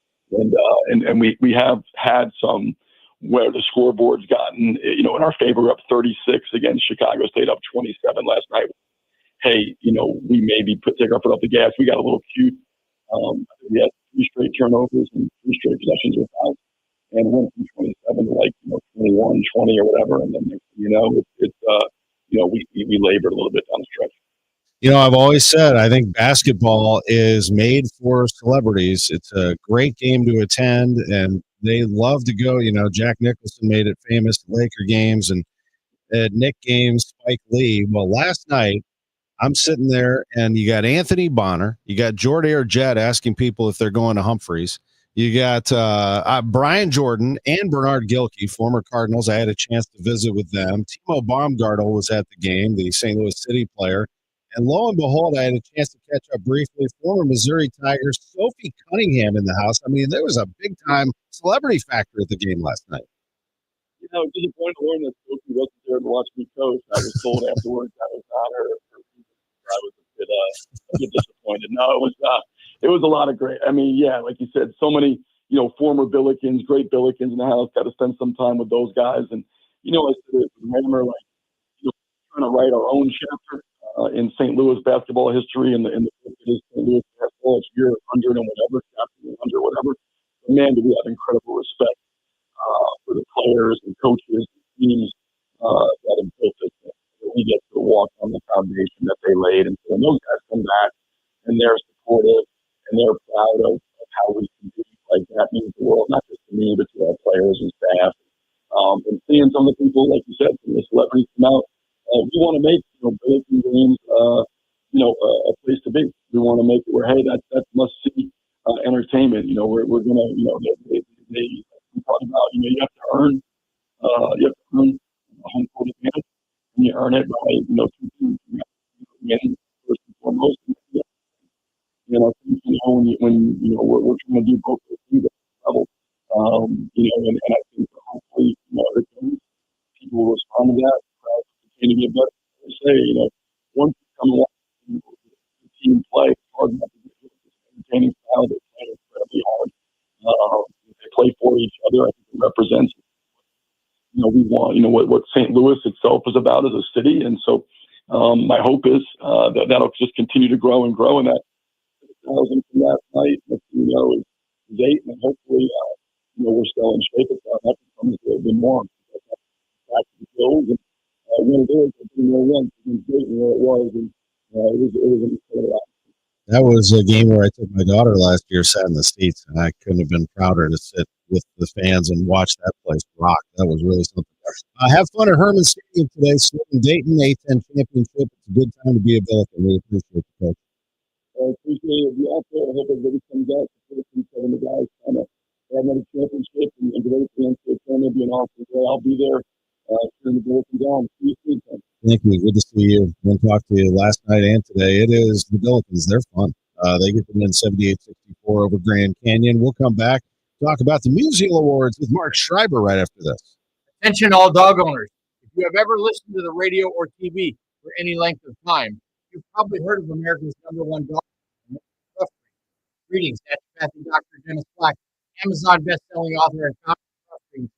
And we have had some where the scoreboard's gotten, in our favor, up 36 against Chicago State, up 27 last night. Hey, we maybe take our foot off the gas. We got a little cute. We had 3 straight turnovers and 3 straight possessions without, and went from 27 to 21, 20 or whatever. And then we labored a little bit down the stretch. I've always said I think basketball is made for celebrities. It's a great game to attend, and they love to go. Jack Nicholson made it famous at Laker games and at Knick games, Spike Lee. Well, last night, I'm sitting there, and you got Anthony Bonner. You got Jordair Jett asking people if they're going to Humphreys. You got Brian Jordan and Bernard Gilkey, former Cardinals. I had a chance to visit with them. Timo Baumgartel was at the game, the St. Louis City player. And lo and behold, I had a chance to catch up briefly. Former Missouri Tigers, Sophie Cunningham in the house. I mean, there was a big-time celebrity factor at the game last night. Disappointed to learn that Sophie wasn't there to watch me coach. I was told afterwards that was not her. I was a bit disappointed. No, it was a lot of great. I mean, yeah, like you said, so many, former Billikens, great Billikens in the house. Got to spend some time with those guys. And, I said it was Rammer, trying to write our own chapter in St. Louis basketball history and the book that is St. Louis basketball. It's year 100 and whatever, chapter 100, whatever. But man, do we have incredible respect for the players and coaches and teams that have built this thing. We get to walk on the foundation that they laid. And so when those guys come back and they're supportive and they're proud of how we compete, that means the world, not just to me, but to our players and staff. And seeing some of the people, like you said, some of the celebrities come out, we want to make, Billikens games, a place to be. We want to make it where, hey, that's must-see entertainment. We're going to, they talk about, you have to earn a home court advantage. And you earn it by, 2 things. First and foremost, when we're trying to do both those things at the level, and I think hopefully, people will respond to that. Continue to get better. I say, once you come along, the team play, it's hard enough to get this entertaining style. They play incredibly hard. They play for each other. I think it represents, we want, what St. Louis itself is about as a city. And so my hope is that that'll just continue to grow and grow. And that 1,000 from last night, is 8. And hopefully, we're still in shape. That becomes the norm. Back to the Bills. And when it is, it's great where it was. And it was an incredible. That was a game where I took my daughter last year, sat in the seats, and I couldn't have been prouder to sit with the fans and watch that place rock. That was really something. Have fun at Herman Stadium today. Swing Dayton A10 championship. It's a good time to be a Billiken. We appreciate it, Coach. I appreciate it. Out there. I hope everybody comes out to the guys kind of have another championship and get everything. It's going to be an awesome day. I'll be there. Turn the Billikens down. See you soon. Thank you. Good to see you. Been talking to you last night and today. It is the Billikens. They're fun. They get to win 78-64 over Grand Canyon. We'll come back, talk about the MusialAwards with Marc Schreiber right after this. Attention all dog owners. If you have ever listened to the radio or TV for any length of time, you've probably heard of America's #1 dog. Greetings, naturopathy Dr. Dennis Black, Amazon best-selling author and founder of Rough Greens.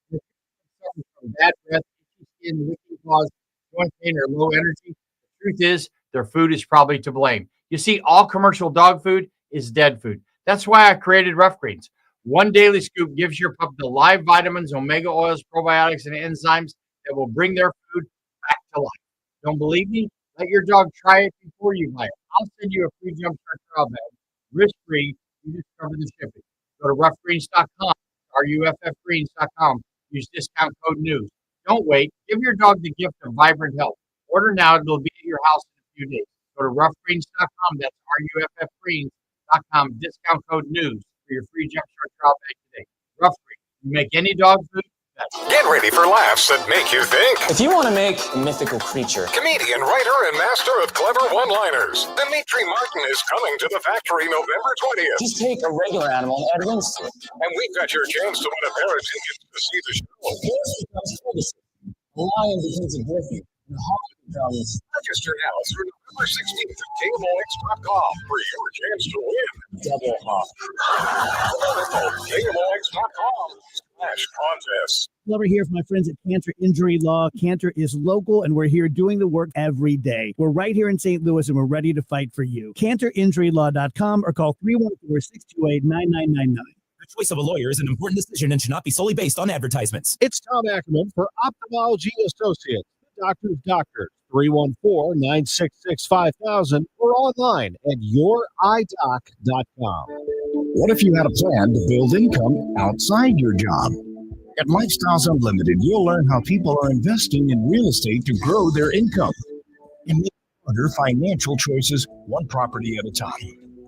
Suffers from bad breath, itchy skin, licking paws, joint pain, or low energy. The truth is, their food is probably to blame. You see, all commercial dog food is dead food. That's why I created Rough Greens. One daily scoop gives your pup the live vitamins, omega oils, probiotics, and enzymes that will bring their food back to life. Don't believe me? Let your dog try it before you buy it. I'll send you a free Jumpstart trial bag, risk-free. You just cover the shipping. Go to roughgreens.com, ruffgreens.com. Use discount code NEWS. Don't wait. Give your dog the gift of vibrant health. Order now. It'll be at your house in a few days. Go to roughgreens.com. That's ruffgreens.com. Discount code NEWS for your free Jumpstart trial bag today. Rough Greens. You make any dog food better. Get ready for laughs that make you think. If you want to make a mythical creature, Comedian, writer, and master of clever one-liners, Dimitri Martin is coming to the factory November 20th. just take a regular animal and add wings to it. And we've got your chance to win a pair of tickets to see the show. Horse becomes Pegasus. A lion becomes a griffin. And a hawk becomes... Register now through November 16th at KMOX.com for your chance to win. Double hawk. KMOX.com. contests. Over here for my friends at Cantor Injury Law. Cantor is local, and we're here doing the work every day. We're right here in St. Louis, and we're ready to fight for you. CantorInjuryLaw.com or call 314-628-9999. The choice of a lawyer is an important decision and should not be solely based on advertisements. It's Tom Ackerman for Ophthalmology Associates, the doctor's doctor. 314-966-5000 or online at youridoc.com. What if you had a plan to build income outside your job? At Lifestyles Unlimited, you'll learn how people are investing in real estate to grow their income and make smarter financial choices one property at a time.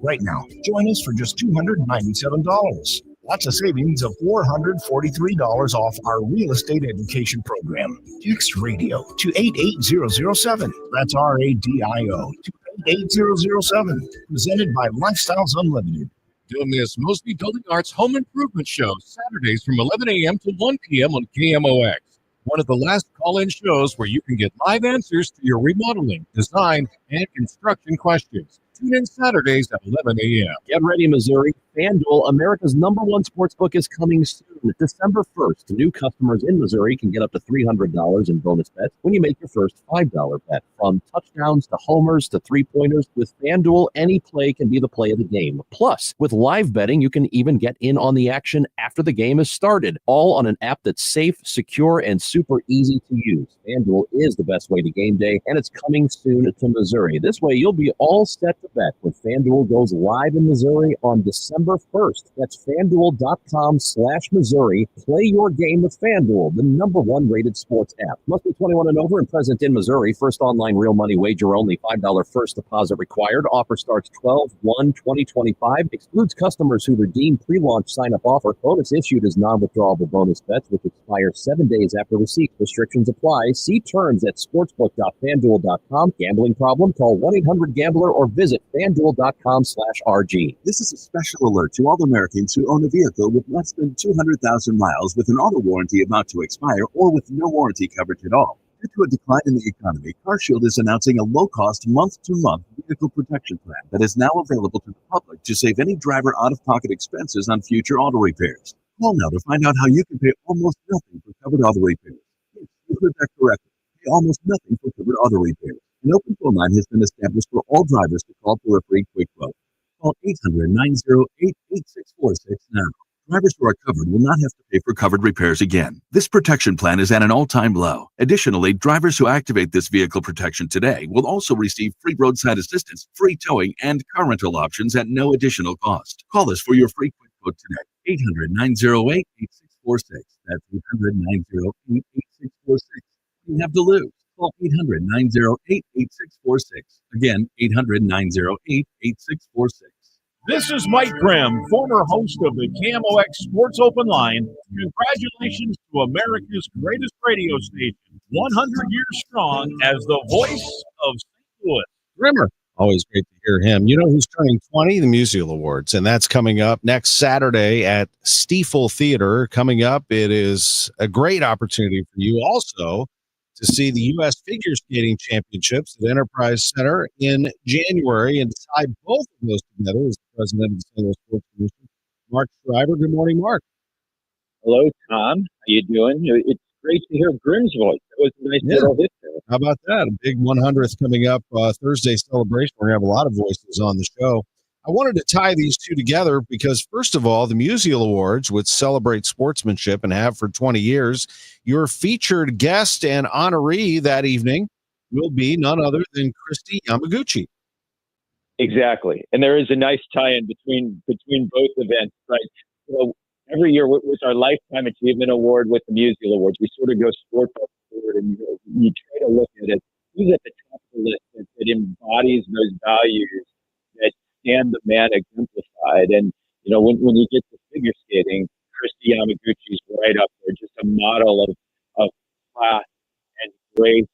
Right now, join us for just $297. That's a savings of $443 off our real estate education program. Text radio to 88007. That's RADIO to 88007. Presented by Lifestyles Unlimited. Don't miss Mosby Building Arts Home Improvement Show, Saturdays from 11 a.m. to 1 p.m. on KMOX. One of the last call-in shows where you can get live answers to your remodeling, design, and construction questions. Tune in Saturdays at 11 a.m. Get ready, Missouri. FanDuel, America's #1 sportsbook, is coming soon. December 1st, new customers in Missouri can get up to $300 in bonus bets when you make your first $5 bet. From touchdowns to homers to three-pointers, with FanDuel, any play can be the play of the game. Plus, with live betting, you can even get in on the action after the game has started, all on an app that's safe, secure, and super easy to use. FanDuel is the best way to game day, and it's coming soon to Missouri. This way, you'll be all set to bet when FanDuel goes live in Missouri on December 1st. That's FanDuel.com/Missouri. Play your game with FanDuel, the #1 rated sports app. Must be 21 and over and present in Missouri. First online real money wager only. $5 first deposit required. Offer starts 12/1/2025. Excludes customers who redeem pre-launch sign-up offer. Bonus issued as non-withdrawable bonus bets, which expire 7 days after receipt. Restrictions apply. See terms at sportsbook.fanduel.com. Gambling problem? Call 1-800-GAMBLER or visit fanduel.com/RG. This is a special alert to all Americans who own a vehicle with less than 200,000 miles with an auto warranty about to expire or with no warranty coverage at all. Due to a decline in the economy, CarShield is announcing a low-cost month-to-month vehicle protection plan that is now available to the public to save any driver out-of-pocket expenses on future auto repairs. Call now to find out how you can pay almost nothing for covered auto repairs. Yes, you heard that correctly. Pay almost nothing for covered auto repairs. An open phone line has been established for all drivers to call for a free quick quote. Call 800-908-8646 now. Drivers who are covered will not have to pay for covered repairs again. This protection plan is at an all-time low. Additionally, drivers who activate this vehicle protection today will also receive free roadside assistance, free towing, and car rental options at no additional cost. Call us for your free quick quote today. 800-908-8646. That's 800-908-8646. You have to lose. Call 800-908-8646. Again, 800-908-8646. This is Mike Graham, former host of the KMOX Sports Open Line. Congratulations to America's greatest radio station, 100 years strong as the voice of St. Louis. Rimmer. Always great to hear him. You know who's turning 20? The MusialAwards, and that's coming up next Saturday at Stiefel Theater. Coming up, it is a great opportunity for you also to see the U.S. Figure Skating Championships at Enterprise Center in January, and to tie both of those together is the president of the St. Louis Sports Commission, Marc Schreiber. Good morning, Mark. Hello, Tom. How you doing? It's great to hear Grim's voice. That was a nice little hit there. How about that? A big 100th coming up Thursday celebration. We're going to have a lot of voices on the show. I wanted to tie these two together because, first of all, the MusialAwards, which celebrate sportsmanship and have for 20 years, your featured guest and honoree that evening will be none other than Kristi Yamaguchi. Exactly. And there is a nice tie-in between both events. Right? So every year with our Lifetime Achievement Award with the MusialAwards, we sort of go sport by sport, and you try to look at it. Who's at the top of the list that embodies those values that stand the man exemplified? And, when you get to figure skating, Kristi Yamaguchi's right up there, just a model of class and grace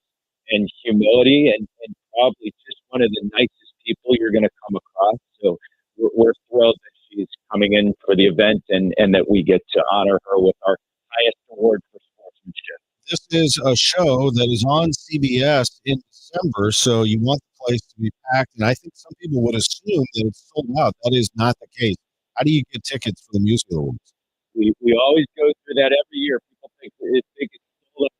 and humility, and probably just one of the nicest people you're going to come across. So we're thrilled that she's coming in for the event and that we get to honor her with our highest award for sportsmanship. This is a show that is on CBS in December, so you want the place to be packed, and I think some people would assume that it's sold out. That is not the case. How do you get tickets for the MusialAwards? We always go through that every year. People think it's full of,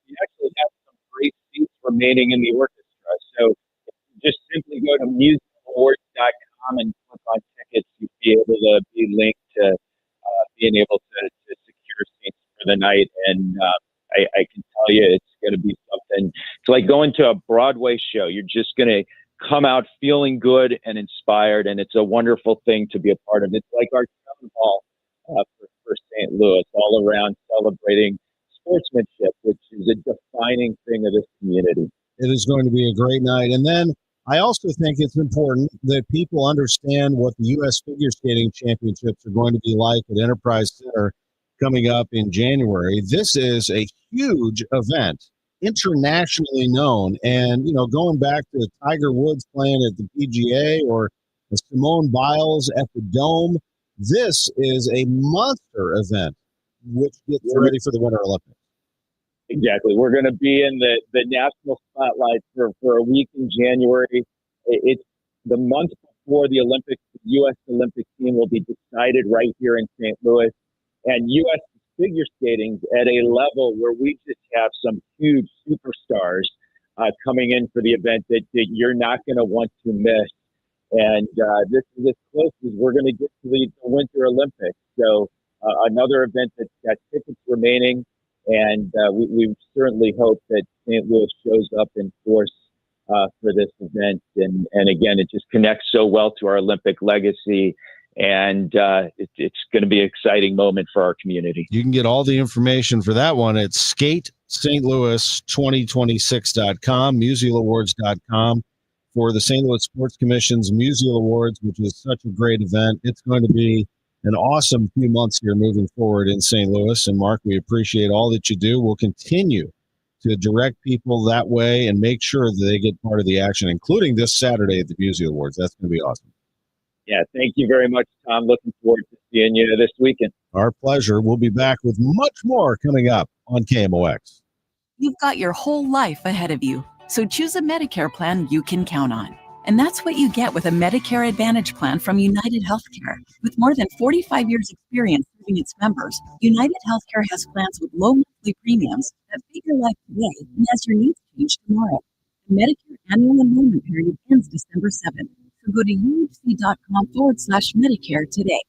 we actually have some great seats remaining in the orchestra. So just simply go to MusialAwards.com and click on tickets. You'll be able to be linked to being able to secure seats for the night. And I can tell you it's going to be something. It's like going to a Broadway show. You're just going to come out feeling good and inspired, and it's a wonderful thing to be a part of. It's like our town hall for St. Louis, all around celebrating sportsmanship, which is a defining thing of this community. It is going to be a great night. And then I also think it's important that people understand what the U.S. Figure Skating Championships are going to be like at Enterprise Center coming up in January. This is a huge event, internationally known. And, you know, going back to Tiger Woods playing at the PGA or Simone Biles at the Dome, this is a monster event, which gets ready for the Winter Olympics. Exactly. We're going to be in the national spotlight for a week in January. It's the month before the Olympics. The U.S. Olympic team will be decided right here in St. Louis. And U.S. figure skating at a level where we just have some huge superstars coming in for the event that you're not going to want to miss. And this is as close as we're going to get to the Winter Olympics. So another event that's got tickets remaining. And we certainly hope that St. Louis shows up in force for this event. And again, it just connects so well to our Olympic legacy. And it's going to be an exciting moment for our community. You can get all the information for that one at skatestlouis2026.com, MusialAwards.com for the St. Louis Sports Commission's Musial Awards, which is such a great event. It's going to be an awesome few months here moving forward in St. Louis. And Mark, we appreciate all that you do. We'll continue to direct people that way and make sure that they get part of the action, including this Saturday at the Musial Awards. That's going to be awesome. Yeah, thank you very much, Tom. Looking forward to seeing you this weekend. Our pleasure. We'll be back with much more coming up on KMOX. You've got your whole life ahead of you, so choose a Medicare plan you can count on. And that's what you get with a Medicare Advantage plan from United Healthcare. With more than 45 years experience serving its members, United Healthcare has plans with low monthly premiums that fit your life today and as your needs change tomorrow. The Medicare annual enrollment period ends December 7th. So go to uhc.com/Medicare today.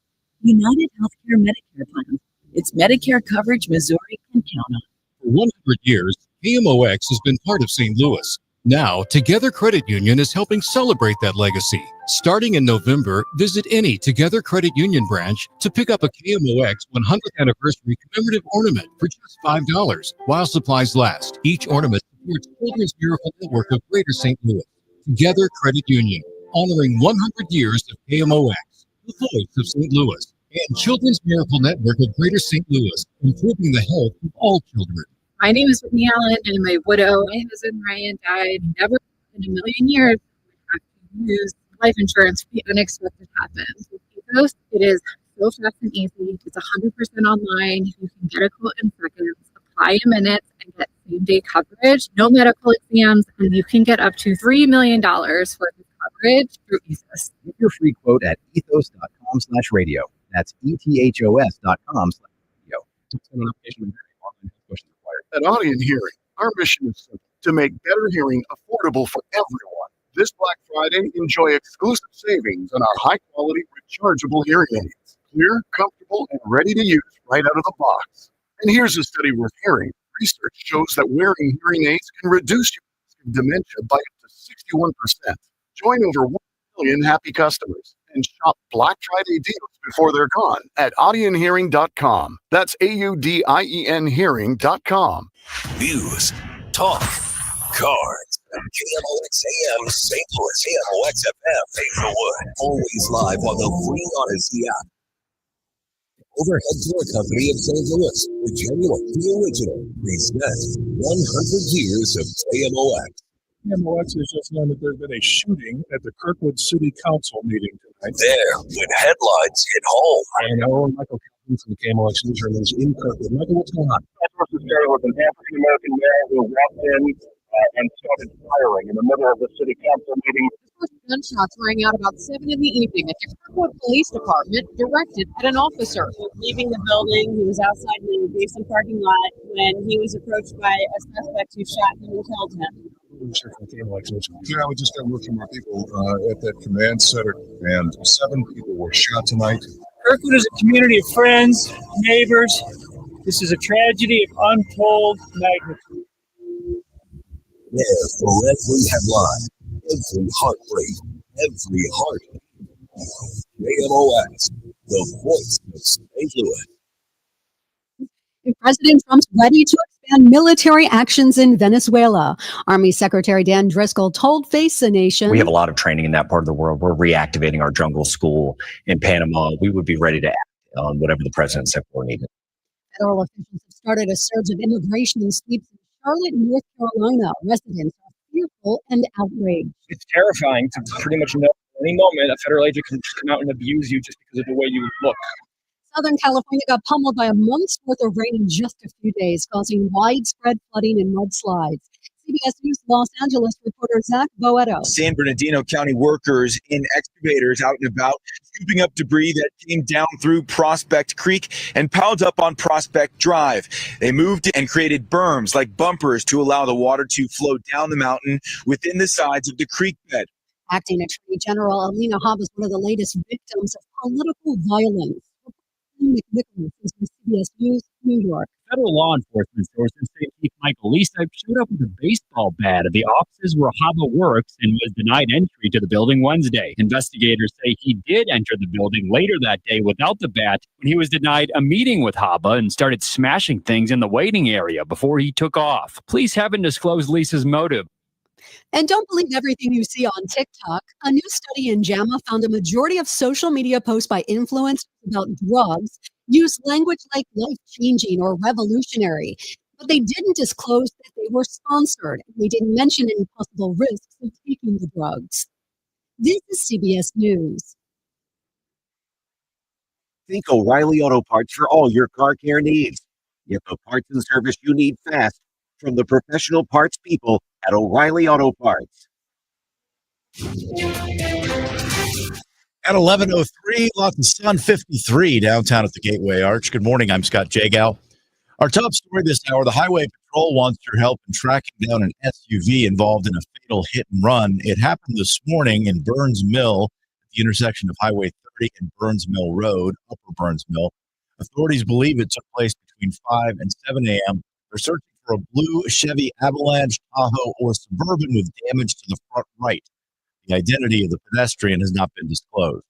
United Healthcare Medicare plans. It's Medicare coverage Missouri can count on. For 100 years, KMOX has been part of St. Louis. Now, Together Credit Union is helping celebrate that legacy. Starting in November, visit any Together Credit Union branch to pick up a KMOX 100th anniversary commemorative ornament for just $5 while supplies last. Each ornament supports Children's Miracle Network of Greater St. Louis. Together Credit Union, honoring 100 years of KMOX, the voice of St. Louis, and Children's Miracle Network of Greater St. Louis, improving the health of all children. My name is Whitney Allen, and my widow. My husband Ryan died. Never in a million years would have to use life insurance if the unexpected happens. With Ethos, it is so fast and easy. It's 100% online. You can get a quote in seconds, apply in minutes, and get same-day coverage. No medical exams, and you can get up to $3 million worth of coverage through Ethos. Get your free quote at ethos.com/radio. That's ethos.com/radio. At Audion Hearing, our mission is simple: to make better hearing affordable for everyone. This Black Friday, enjoy exclusive savings on our high-quality rechargeable hearing aids. Clear, comfortable, and ready to use right out of the box. And here's a study worth hearing. Research shows that wearing hearing aids can reduce your risk of dementia by up to 61%. Join over 1 million happy customers and shop Black Friday deals before they're gone at audionhearing.com. That's AUDIEN hearing.com. News, talk, cards. KMOX AM St. Louis, KMOX FM Hazelwood. Always live on the free Audacy app. Overhead Door Company of St. Louis, the genuine, the original, presents 100 years of KMOX. KMOX has just known that there's been a shooting at the Kirkwood City Council meeting tonight. There, when headlines hit home. And our Michael from the KMOX newsroom is in Kirkwood. Michael, what's going on? With an African-American man who walked in and started firing in the middle of the city council meeting. First gunshots rang out about 7 in the evening at the Kirkwood Police Department, directed at an officer. Leaving the building, he was outside the basement parking lot when he was approached by a suspect who shot him and killed him. Yeah, we just got word from our people at that command center, and 7 people were shot tonight. Kirkwood is a community of friends, neighbors. This is a tragedy of untold magnitude. There for every headline, every heartbreak, every heartbeat. KMOX, the voice of St. Louis. President Trump's ready to expand military actions in Venezuela. Army Secretary Dan Driscoll told Face the Nation, "We have a lot of training in that part of the world. We're reactivating our jungle school in Panama. We would be ready to act on whatever the president said we're needed." Federal officials have started a surge of immigration sweeps in Charlotte, North Carolina. Residents are fearful and outraged. It's terrifying to pretty much know at any moment a federal agent can just come out and abuse you just because of the way you look. Southern California got pummeled by a month's worth of rain in just a few days, causing widespread flooding and mudslides. CBS News Los Angeles reporter Zach Boetto. San Bernardino County workers in excavators out and about, scooping up debris that came down through Prospect Creek and piled up on Prospect Drive. They moved and created berms like bumpers to allow the water to flow down the mountain within the sides of the creek bed. Acting Attorney General Alina Hobb is one of the latest victims of political violence. Miklasz is with CBS News, New York. Federal law enforcement sources say Chief Michael Lisa showed up with a baseball bat at the offices where Haba works and was denied entry to the building Wednesday. Investigators say he did enter the building later that day without the bat when he was denied a meeting with Haba and started smashing things in the waiting area before he took off. Police haven't disclosed Lisa's motive. And don't believe everything you see on TikTok. A new study in JAMA found a majority of social media posts by influencers about drugs use language like life-changing or revolutionary, but they didn't disclose that they were sponsored. They didn't mention any possible risks of taking the drugs. This is CBS News. Think O'Reilly Auto Parts for all your car care needs. Get the parts and service you need fast from the professional parts people at O'Reilly Auto Parts. At 11:03, lots of sun, 53 downtown at the Gateway Arch. Good morning, I'm Scott Jagow. Our top story this hour, the Highway Patrol wants your help in tracking down an SUV involved in a fatal hit and run. It happened this morning in Burns Mill, at the intersection of Highway 30 and Burns Mill Road, Upper Burns Mill. Authorities believe it took place between 5 and 7 a.m. They're searching for a blue Chevy Avalanche, Tahoe, or Suburban with damage to the front right. The identity of the pedestrian has not been disclosed.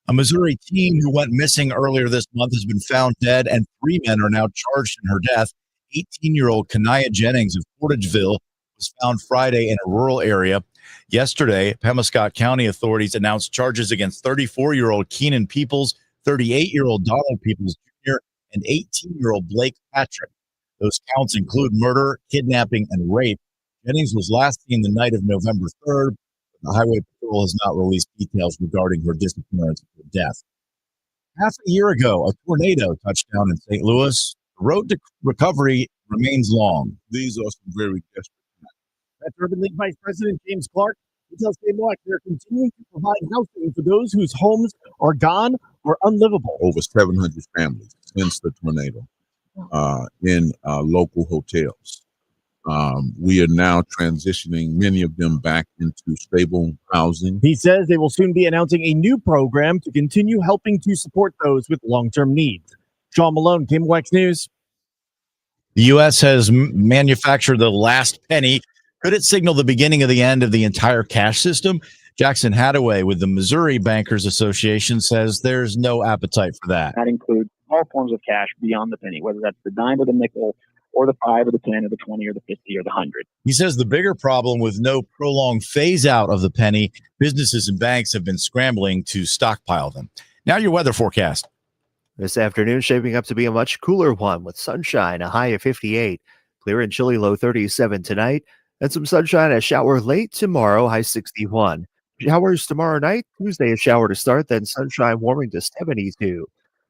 A Missouri teen who went missing earlier this month has been found dead, and 3 men are now charged in her death. 18-year-old Kanaya Jennings of Portageville was found Friday in a rural area. Yesterday, Pemiscot County authorities announced charges against 34-year-old Keenan Peoples, 38-year-old Donald Peoples Jr., and 18-year-old Blake Patrick. Those counts include murder, kidnapping, and rape. Jennings was last seen the night of November 3rd. The Highway Patrol has not released details regarding her disappearance or death. Half a year ago, a tornado touched down in St. Louis. The road to recovery remains long. These are some very desperate times. That's Urban League Vice President James Clark. He tells KMOX they're continuing to provide housing for those whose homes are gone or unlivable. Over 700 families since the tornado in local hotels. We are now transitioning many of them back into stable housing. He says they will soon be announcing a new program to continue helping to support those with long-term needs. Sean Malone, KMOX News. The U.S. has manufactured the last penny. Could it signal the beginning of the end of the entire cash system? Jackson Hadaway with the Missouri Bankers Association says there's no appetite for that. That includes all forms of cash beyond the penny, whether that's the dime or the nickel, or the 5 or the 10 or the 20 or the 50 or the 100. He says the bigger problem with no prolonged phase out of the penny, businesses and banks have been scrambling to stockpile them. Now your weather forecast. This afternoon shaping up to be a much cooler one with sunshine, a high of 58, clear and chilly low 37 tonight, and some sunshine, a shower late tomorrow, high 61. Showers tomorrow night, Tuesday a shower to start, then sunshine warming to 72.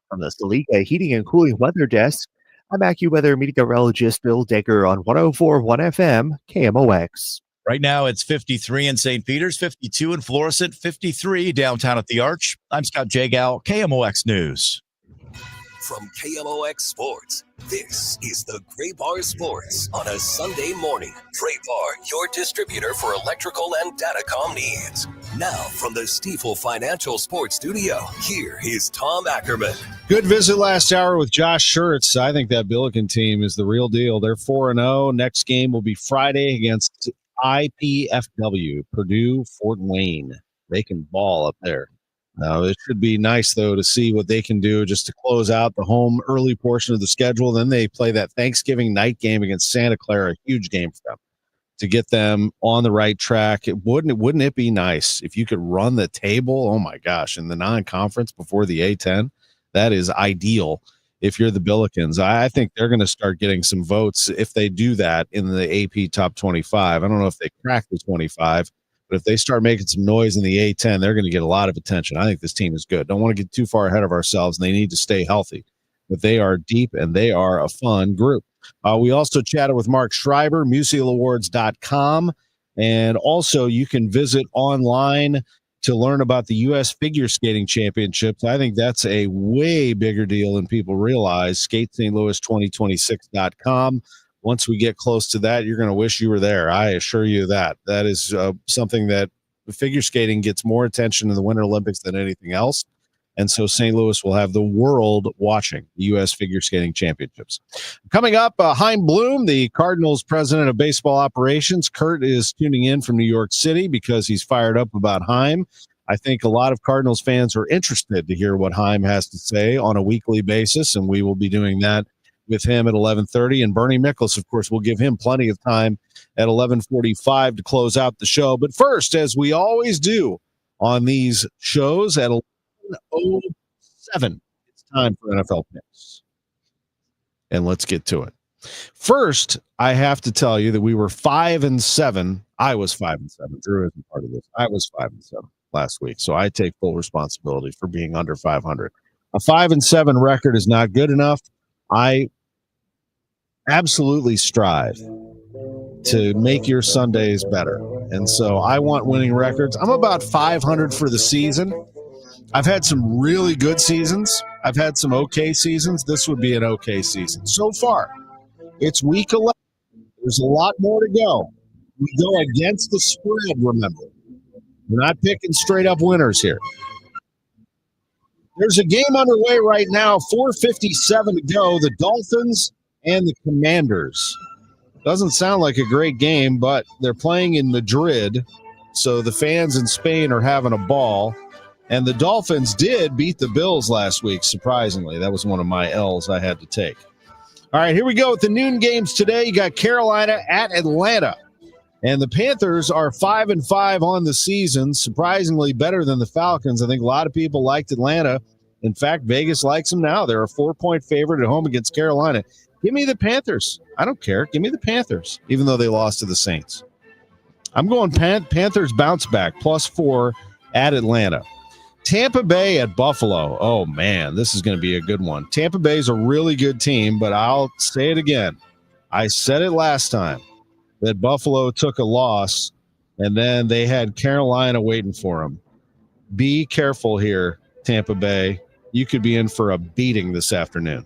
From the Stlika Heating and Cooling Weather Desk, I'm AccuWeather meteorologist Bill Decker on 104.1 FM KMOX. Right now, it's 53 in St. Peters, 52 in Florissant, 53 downtown at the Arch. I'm Scott Jagow, KMOX News. From KMOX Sports, this is the Gray Bar Sports on a Sunday morning. Gray Bar, your distributor for electrical and datacom needs. Now, from the Stifel Financial Sports Studio, here is Tom Ackerman. Good visit last hour with Josh Schertz. I think that Billikens team is the real deal. They're 4-0. Next game will be Friday against IPFW, Purdue Fort Wayne. They can ball up there. It should be nice, though, to see what they can do just to close out the home early portion of the schedule. Then they play that Thanksgiving night game against Santa Clara, a huge game for them, to get them on the right track. Wouldn't it be nice if you could run the table? Oh, my gosh, in the non-conference before the A-10? That is ideal if you're the Billikens. I think they're going to start getting some votes if they do that in the AP Top 25. I don't know if they crack the 25. But if they start making some noise in the A-10, they're going to get a lot of attention. I think this team is good. Don't want to get too far ahead of ourselves, and they need to stay healthy. But they are deep, and they are a fun group. We also chatted with Marc Schreiber, MusialAwards.com. And also, you can visit online to learn about the U.S. Figure Skating Championships. I think that's a way bigger deal than people realize. SkateSt.Louis2026.com. Once we get close to that, you're going to wish you were there. I assure you that. That is something that figure skating gets more attention in the Winter Olympics than anything else. And so St. Louis will have the world watching the U.S. Figure Skating Championships. Coming up, Chaim Bloom, the Cardinals president of baseball operations. Kurt is tuning in from New York City because he's fired up about Chaim. I think a lot of Cardinals fans are interested to hear what Chaim has to say on a weekly basis, and we will be doing that with him at 11:30, and Bernie Miklasz, of course, will give him plenty of time at 11:45 to close out the show. But first, as we always do on these shows at 11:07, it's time for NFL picks. And let's get to it. First, I have to tell you that we were 5-7. I was 5-7. Drew isn't part of this. I was 5-7 last week, so I take full responsibility for being under 500. A 5-7 record is not good enough. I absolutely strive to make your Sundays better. And so I want winning records. I'm about 500 for the season. I've had some really good seasons. I've had some okay seasons. This would be an okay season. So far, it's week 11. There's a lot more to go. We go against the spread, remember. We're not picking straight up winners here. There's a game underway right now, 4:57 to go. The Dolphins and the Commanders. Doesn't sound like a great game, but they're playing in Madrid, so the fans in Spain are having a ball. And the Dolphins did beat the Bills last week, surprisingly. That was one of my L's I had to take. All right, here we go with the noon games today. You got Carolina at Atlanta. And the Panthers are 5-5 on the season, surprisingly better than the Falcons. I think a lot of people liked Atlanta. In fact, Vegas likes them now. They're a 4-point favorite at home against Carolina. Give me the Panthers. I don't care. Give me the Panthers, even though they lost to the Saints. I'm going Panthers bounce back, +4 at Atlanta. Tampa Bay at Buffalo. Oh, man, this is going to be a good one. Tampa Bay is a really good team, but I'll say it again. I said it last time that Buffalo took a loss, and then they had Carolina waiting for them. Be careful here, Tampa Bay. You could be in for a beating this afternoon.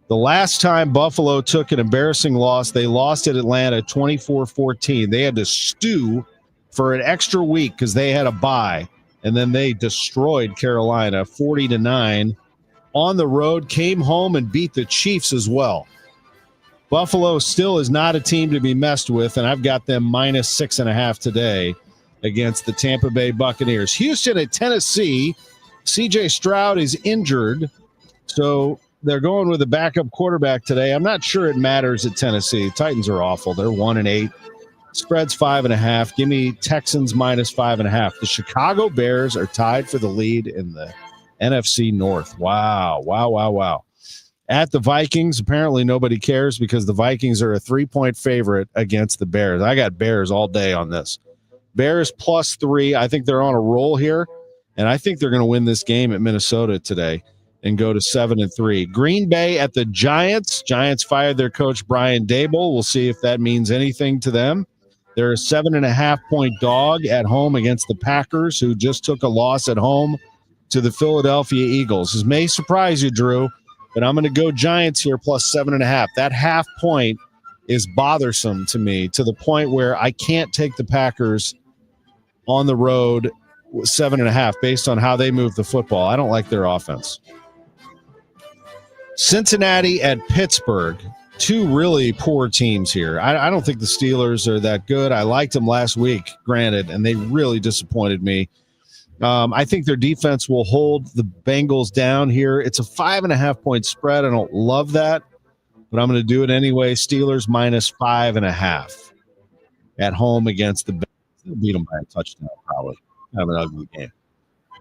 The last time Buffalo took an embarrassing loss, they lost at Atlanta 24-14. They had to stew for an extra week because they had a bye, and then they destroyed Carolina 40-9 on the road, came home and beat the Chiefs as well. Buffalo still is not a team to be messed with, and I've got them -6.5 today against the Tampa Bay Buccaneers. Houston at Tennessee. C.J. Stroud is injured, so they're going with a backup quarterback today. I'm not sure it matters at Tennessee. The Titans are awful. They're 1-8. Spread's 5.5. Give me Texans -5.5. The Chicago Bears are tied for the lead in the NFC North. Wow. At the Vikings, apparently nobody cares because the Vikings are a 3-point favorite against the Bears. I got Bears all day on this. Bears +3. I think they're on a roll here, and I think they're going to win this game at Minnesota today. and go to 7-3. Green Bay at the Giants. Giants fired their coach Brian Daboll. We'll see if that means anything to them. They're a 7.5-point dog at home against the Packers, who just took a loss at home to the Philadelphia Eagles. This may surprise you, Drew, but I'm going to go Giants here plus 7.5. That half point is bothersome to me, to the point where I can't take the Packers on the road 7.5 based on how they move the football. I don't like their offense. Cincinnati at Pittsburgh. Two really poor teams here. I don't think the Steelers are that good. I liked them last week, granted, and they really disappointed me. I think their defense will hold the Bengals down here. It's a 5.5-point spread. I don't love that, but I'm going to do it anyway. Steelers minus 5.5 at home against the Bengals. They'll beat them by a touchdown, probably. Have an ugly game.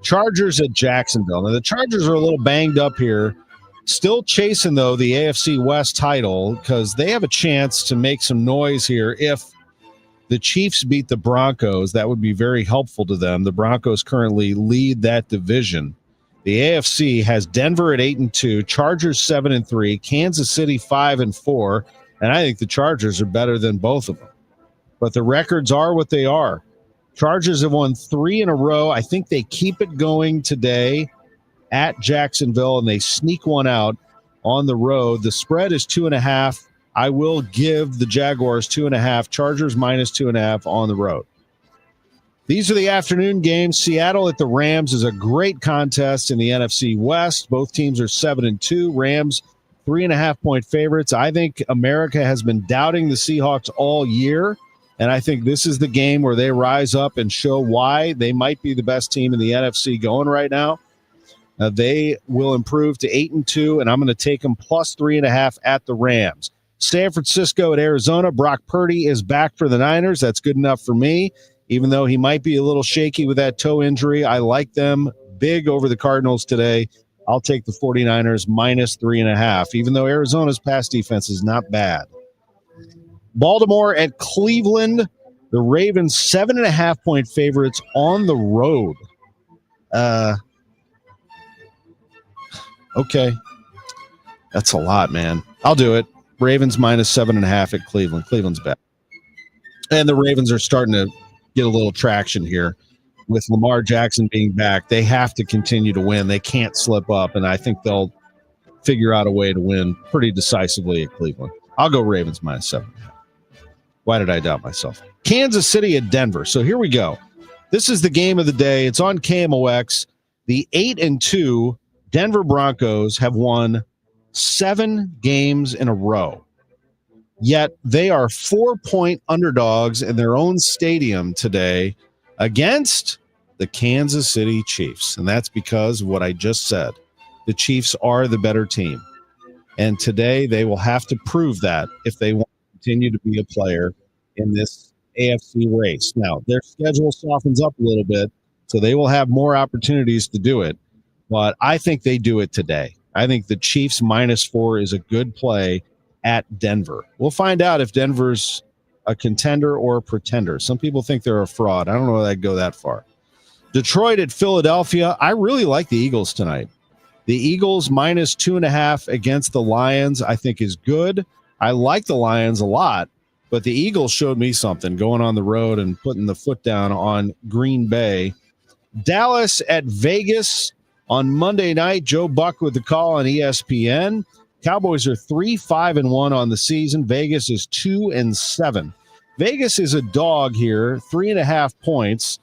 Chargers at Jacksonville. Now, the Chargers are a little banged up here. Still chasing, though, the AFC West title because they have a chance to make some noise here. If the Chiefs beat the Broncos, that would be very helpful to them. The Broncos currently lead that division. The AFC has Denver at 8-2, Chargers 7-3, Kansas City 5-4, and I think the Chargers are better than both of them. But the records are what they are. Chargers have won 3 in a row. I think they keep it going today at Jacksonville, and they sneak one out on the road. The spread is 2.5. I will give the Jaguars 2.5. Chargers minus 2.5 on the road. These are the afternoon games. Seattle at the Rams is a great contest in the NFC West. Both teams are 7-2. Rams 3.5-point favorites. I think America has been doubting the Seahawks all year, and I think this is the game where they rise up and show why they might be the best team in the NFC going right now. They will improve to 8-2, and I'm going to take them plus 3.5 at the Rams. San Francisco at Arizona. Brock Purdy is back for the Niners. That's good enough for me, even though he might be a little shaky with that toe injury. I like them big over the Cardinals today. I'll take the 49ers minus 3.5, even though Arizona's pass defense is not bad. Baltimore at Cleveland. The Ravens 7.5-point favorites on the road. Okay. That's a lot, man. I'll do it. Ravens minus 7.5 at Cleveland. Cleveland's back. And the Ravens are starting to get a little traction here with Lamar Jackson being back. They have to continue to win. They can't slip up, and I think they'll figure out a way to win pretty decisively at Cleveland. I'll go Ravens minus 7.5. Why did I doubt myself? Kansas City at Denver. So here we go. This is the game of the day. It's on KMOX. The 8-2 Denver Broncos have won 7 games in a row. Yet they are 4-point underdogs in their own stadium today against the Kansas City Chiefs. And that's because of what I just said. The Chiefs are the better team. And today they will have to prove that if they want to continue to be a player in this AFC race. Now, their schedule softens up a little bit, so they will have more opportunities to do it. But I think they do it today. I think the Chiefs minus 4 is a good play at Denver. We'll find out if Denver's a contender or a pretender. Some people think they're a fraud. I don't know if I'd go that far. Detroit at Philadelphia. I really like the Eagles tonight. The Eagles minus 2.5 against the Lions, I think, is good. I like the Lions a lot, but the Eagles showed me something going on the road and putting the foot down on Green Bay. Dallas at Vegas. On Monday night, Joe Buck with the call on ESPN. Cowboys are 3-5-1 on the season. Vegas is 2-7. Vegas is a dog here, 3.5 points.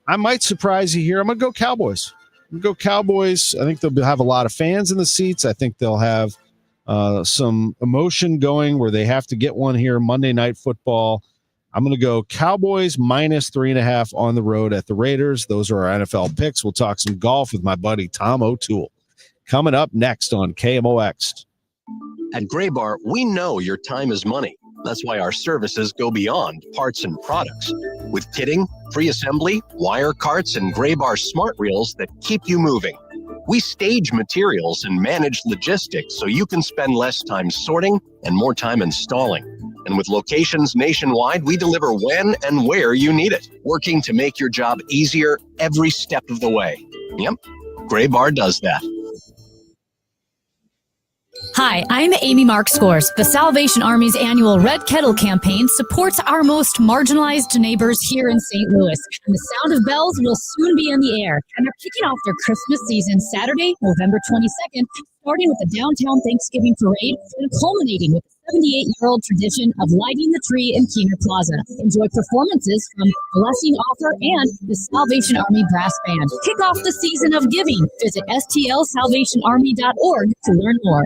I might surprise you here. I'm going to go Cowboys. I think they'll have a lot of fans in the seats. I think they'll have some emotion going where they have to get one here. Monday Night Football. I'm going to go Cowboys minus 3.5 on the road at the Raiders. Those are our NFL picks. We'll talk some golf with my buddy Tom O'Toole. Coming up next on KMOX. At Gray Bar, we know your time is money. That's why our services go beyond parts and products. With kitting, pre-assembly, wire carts, and Gray Bar smart reels that keep you moving. We stage materials and manage logistics so you can spend less time sorting and more time installing. And with locations nationwide, we deliver when and where you need it, working to make your job easier every step of the way. Yep, Gray Bar does that. Hi, I'm Amy Mark Scores. The Salvation Army's annual Red Kettle campaign supports our most marginalized neighbors here in St. Louis. And the sound of bells will soon be in the air. And they're kicking off their Christmas season Saturday, November 22nd, starting with the downtown Thanksgiving parade and culminating with the 78-year-old tradition of lighting the tree in Keener Plaza. Enjoy performances from Blessing Author and the Salvation Army Brass Band. Kick off the season of giving. Visit stlsalvationarmy.org to learn more.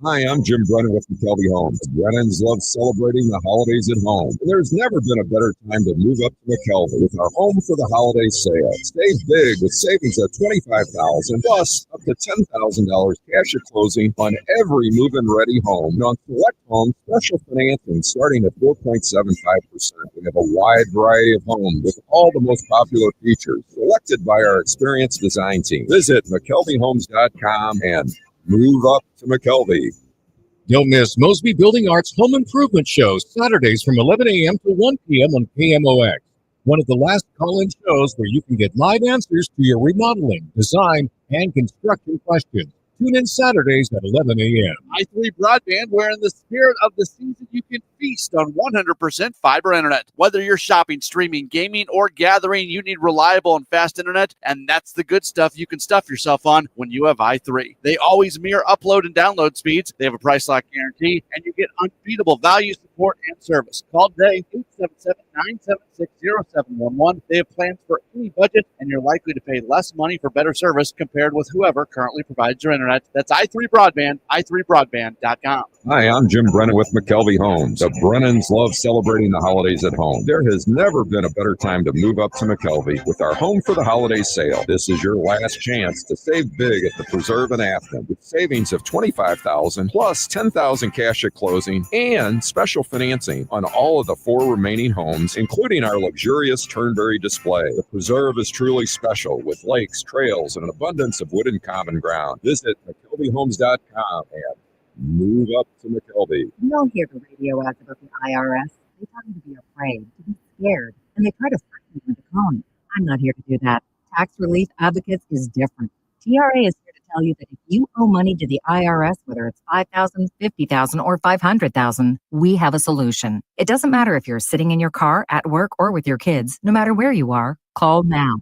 Hi, I'm Jim Brennan with McKelvey Homes. Brennans love celebrating the holidays at home. And there's never been a better time to move up to McKelvey with our Home for the Holiday sale. Save big with savings of $25,000 plus up to $10,000 cash at closing on every move-in ready home. And on select homes, special financing starting at 4.75%. We have a wide variety of homes with all the most popular features selected by our experienced design team. Visit McKelveyhomes.com and move up to McKelvey. Don't miss Mosby Building Arts Home Improvement Shows, Saturdays from 11 a.m. to 1 p.m. on KMOX. One of the last call-in shows where you can get live answers to your remodeling, design, and construction questions. Tune in Saturdays at 11 a.m. i3 Broadband, where in the spirit of the season, you can feast on 100% fiber internet. Whether you're shopping, streaming, gaming, or gathering, you need reliable and fast internet, and that's the good stuff you can stuff yourself on when you have i3. They always mirror upload and download speeds. They have a price lock guarantee, and you get unbeatable value, support, and service. Call today, 877-976-0711. They have plans for any budget, and you're likely to pay less money for better service compared with whoever currently provides your internet. That's i3 Broadband, i3broadband.com. Hi, I'm Jim Brennan with McKelvey Homes. The Brennans love celebrating the holidays at home. There has never been a better time to move up to McKelvey with our Home for the Holiday sale. This is your last chance to save big at the Preserve in Athens with savings of $25,000 plus $10,000 cash at closing and special financing on all of the 4 remaining homes, including our luxurious Turnberry display. The Preserve is truly special with lakes, trails, and an abundance of wood and common ground. Visit McKelveyhomes.com and move up to McKelvey. You don't hear the radio ads about the IRS. They tell you to be afraid, to be scared, and they try to frighten you into calling. I'm not here to do that. Tax Relief Advocates is different. TRA is here to tell you that if you owe money to the IRS, whether it's $5,000, $50,000, or $500,000, we have a solution. It doesn't matter if you're sitting in your car, at work, or with your kids. No matter where you are, call now.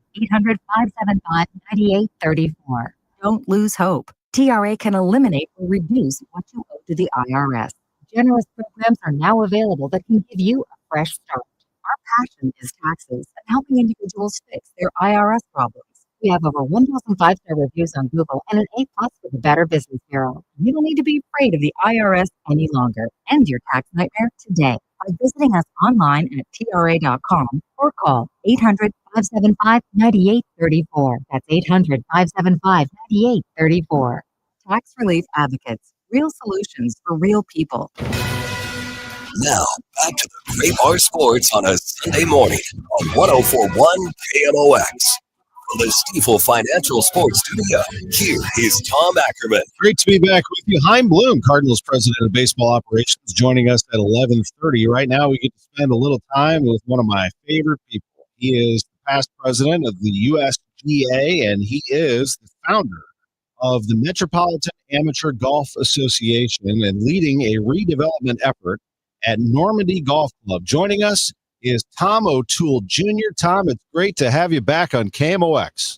800-575-9834. Don't lose hope. TRA can eliminate or reduce what you owe to the IRS. Generous programs are now available that can give you a fresh start. Our passion is taxes and helping individuals fix their IRS problems. We have over 1,000 5-star reviews on Google and an A+ with the Better Business Bureau. You don't need to be afraid of the IRS any longer. End your tax nightmare today by visiting us online at TRA.com or call 800-575-9834. That's 800-575-9834. Tax Relief Advocates. Real solutions for real people. Now, back to the Great Bar Sports on a Sunday morning on 104.1 KMOX. From the Stifel Financial Sports Studio, here is Tom Ackerman. Great to be back with you. Chaim Bloom, Cardinals President of Baseball Operations, joining us at 11:30. Right now, we get to spend a little time with one of my favorite people. He is the past president of the USGA, and he is the founder of the Metropolitan Amateur Golf Association and leading a redevelopment effort at Normandy Golf Club. Joining us is Tom O'Toole Jr. Tom, it's great to have you back on KMOX.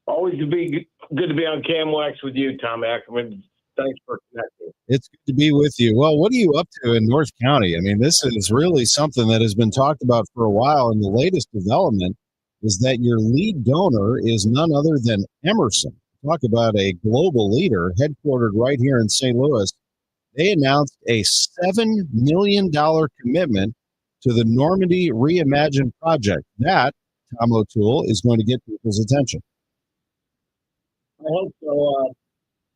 Always good to be on KMOX with you, Tom Ackerman. Thanks for connecting. It's good to be with you. Well, what are you up to in North County? I mean, this is really something that has been talked about for a while, and the latest development is that your lead donor is none other than Emerson. Talk about a global leader headquartered right here in St. Louis. They announced a $7 million commitment to the Normandy Reimagined project. That, Tom O'Toole, is going to get people's attention. I hope so.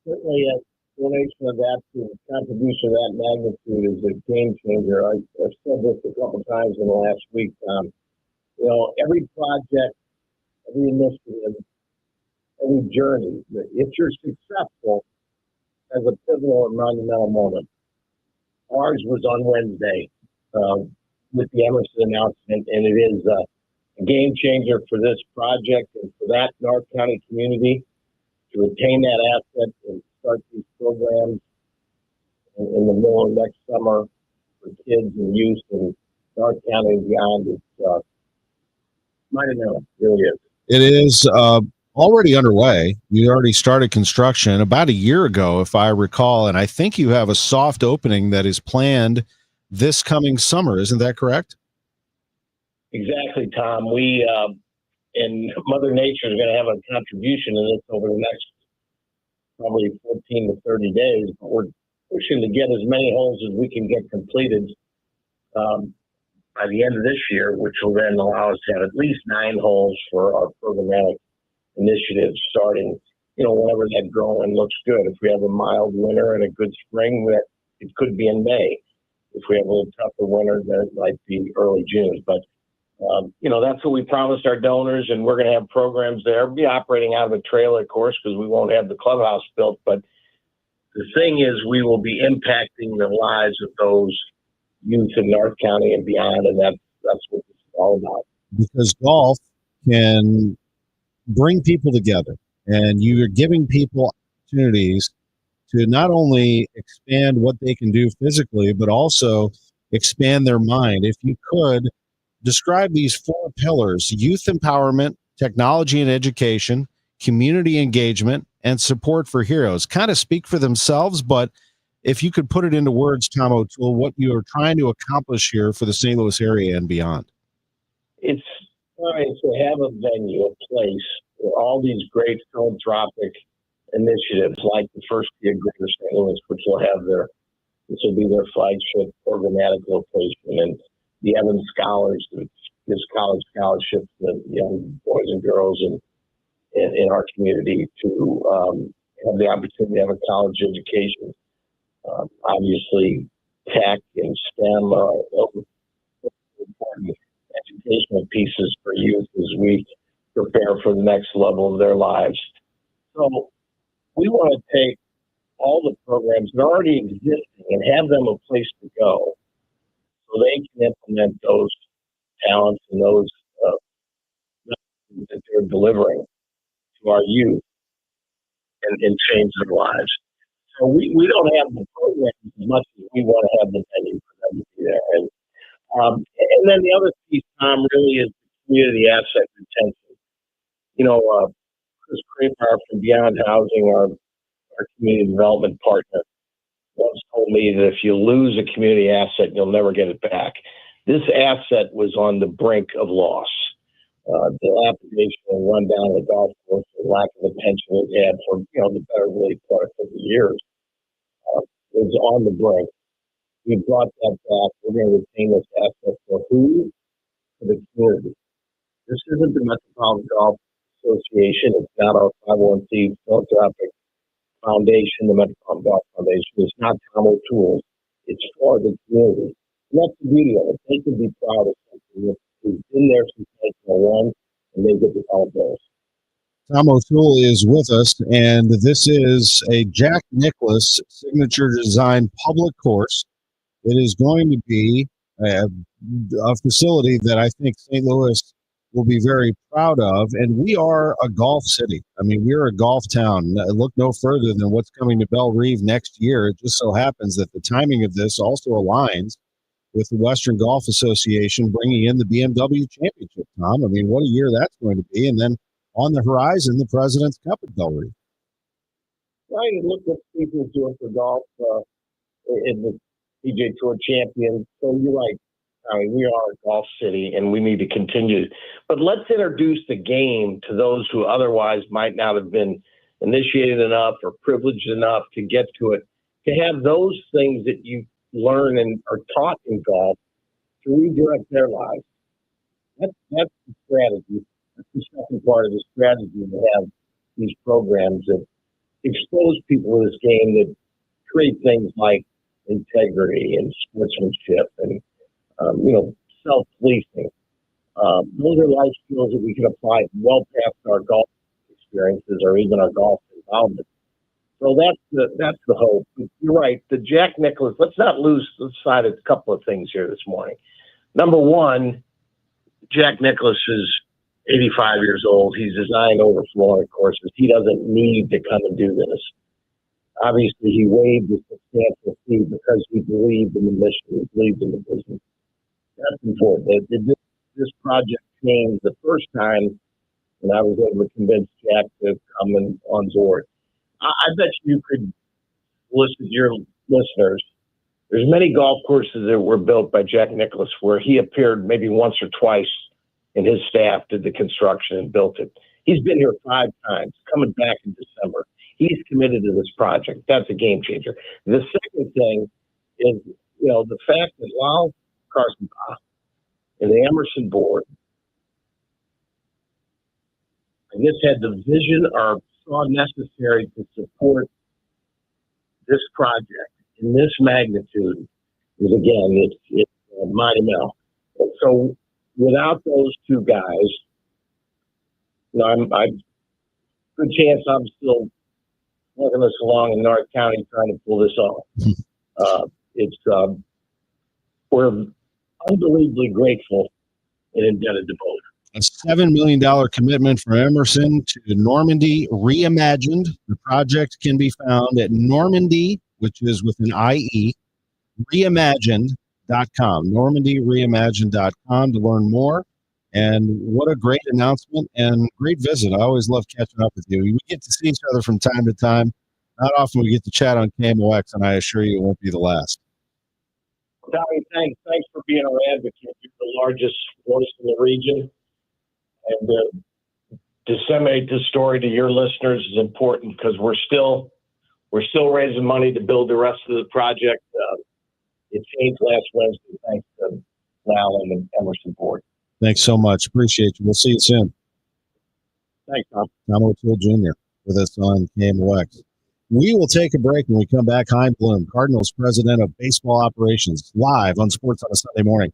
Certainly a donation of that, to a contribution of that magnitude is a game changer. I've said this a couple times in the last week. Every project, every initiative, every journey, if you're successful, has a pivotal and monumental moment. Ours was on Wednesday with the Emerson announcement, and it is a game changer for this project and for that North County community to retain that asset and start these programs in the middle of next summer for kids and youth in North County and beyond. It's might have known. It really is. It is already underway. You already started construction about a year ago, if I recall, and I think you have a soft opening that is planned this coming summer. Isn't that correct? Exactly, Tom. We and Mother Nature is going to have a contribution in this over the next probably 14 to 30 days. But we're pushing to get as many holes as we can get completed by the end of this year, which will then allow us to have at least 9 holes for our programmatic initiatives starting, whenever that growing looks good. If we have a mild winter and a good spring, that it could be in May. If we have a little tougher winter, then it might be early June. But, that's what we promised our donors, and we're going to have programs there. We'll be operating out of a trailer, of course, because we won't have the clubhouse built. But the thing is, we will be impacting the lives of those youth in North County and beyond, and that's what this is all about. Because golf can bring people together, and you are giving people opportunities to not only expand what they can do physically, but also expand their mind. If you could describe these 4 pillars: youth empowerment, technology and education, community engagement, and support for heroes. Kind of speak for themselves, but if you could put it into words, Tom O'Toole, what you are trying to accomplish here for the St. Louis area and beyond. It's trying to have a venue, a place where all these great philanthropic initiatives, like the First Tee of Greater St. Louis, which will have this will be their flagship programmatic location, and the Evans Scholars, which gives college scholarships to young boys and girls in our community to have the opportunity to have a college education. Obviously, tech and STEM are important educational pieces for youth as we prepare for the next level of their lives. So we want to take all the programs that are already existing and have them a place to go so they can implement those talents and those that they're delivering to our youth and change their lives. So we don't have the programs as much as we want to have the venue for them to be there. And then the other piece, Tom, really is the community asset retention. Chris Schreiber from Beyond Housing, our community development partner, once told me that if you lose a community asset, you'll never get it back. This asset was on the brink of loss. The dilapidation and rundown of the golf course, the lack of attention it had for the better really part of the years, was on the brink. We brought that back. We're going to retain this asset for who? For the community. This isn't the Metropolitan Golf Association. It's not our 501c philanthropic foundation, the Metropolitan Golf Foundation. It's not Tom O'Toole. It's for the community. And that's the beauty of it. They can be proud of something that's been there since 1901, and they get the dollar bills. Tom O'Toole is with us, and this is a Jack Nicklaus signature design public course. It is going to be a facility that I think St. Louis will be very proud of, and we are a golf city. I mean, we're a golf town. Look no further than what's coming to Belle Reve next year. It just so happens that the timing of this also aligns with the Western Golf Association bringing in the BMW Championship, Tom. I mean, what a year that's going to be. And then on the horizon, the President's Cup at Belle Reve. Right, and look what people's doing for golf in the PGA Tour champions. So you're right. I mean, we are a golf city, and we need to continue. But let's introduce the game to those who otherwise might not have been initiated enough or privileged enough to get to it, to have those things that you learn and are taught in golf to redirect their lives. That's the strategy. That's the second part of the strategy, to have these programs that expose people to this game, that create things like integrity and sportsmanship and self-policing. Those are life skills that we can apply well past our golf experiences or even our golf involvement. So that's the hope. You're right. The Jack Nicklaus, let's not lose sight of a couple of things here this morning. Number one, Jack Nicklaus is 85 years old. He's designed over 400 courses. He doesn't need to come and do this. Obviously, he waived a substantial fee because he believed in the mission, he believed in the business. That's important. This project changed the first time, and I was able to convince Jack to come on board. I bet you could listen to your listeners. There's many golf courses that were built by Jack Nicklaus where he appeared maybe once or twice, and his staff did the construction and built it. He's been here 5 times, coming back in December. He's committed to this project. That's a game changer. The second thing is, the fact that Lyle Carstenbach and the Emerson board, I guess, had the vision or saw necessary to support this project in this magnitude is, again, it's a mighty mill. And so without those two guys, I'm good chance I'm still working this along in North County trying to pull this off. We're unbelievably grateful and indebted to both. A $7 million commitment from Emerson to Normandy Reimagined. The project can be found at Normandy, which is with an IE, reimagined.com, normandyreimagined.com to learn more. And what a great announcement and great visit. I always love catching up with you. We get to see each other from time to time. Not often we get to chat on KMOX, and I assure you it won't be the last. Tommy, thanks for being our advocate. You're the largest voice in the region. And disseminate this story to your listeners is important because we're still raising money to build the rest of the project. It changed last Wednesday thanks to Lal and the Emerson board. Thanks so much. Appreciate you. We'll see you soon. Thanks, Tom. Tom O'Toole Jr. with us on KMOX. We will take a break when we come back. Chaim Bloom, Cardinals president of baseball operations, live on Sports on a Sunday Morning.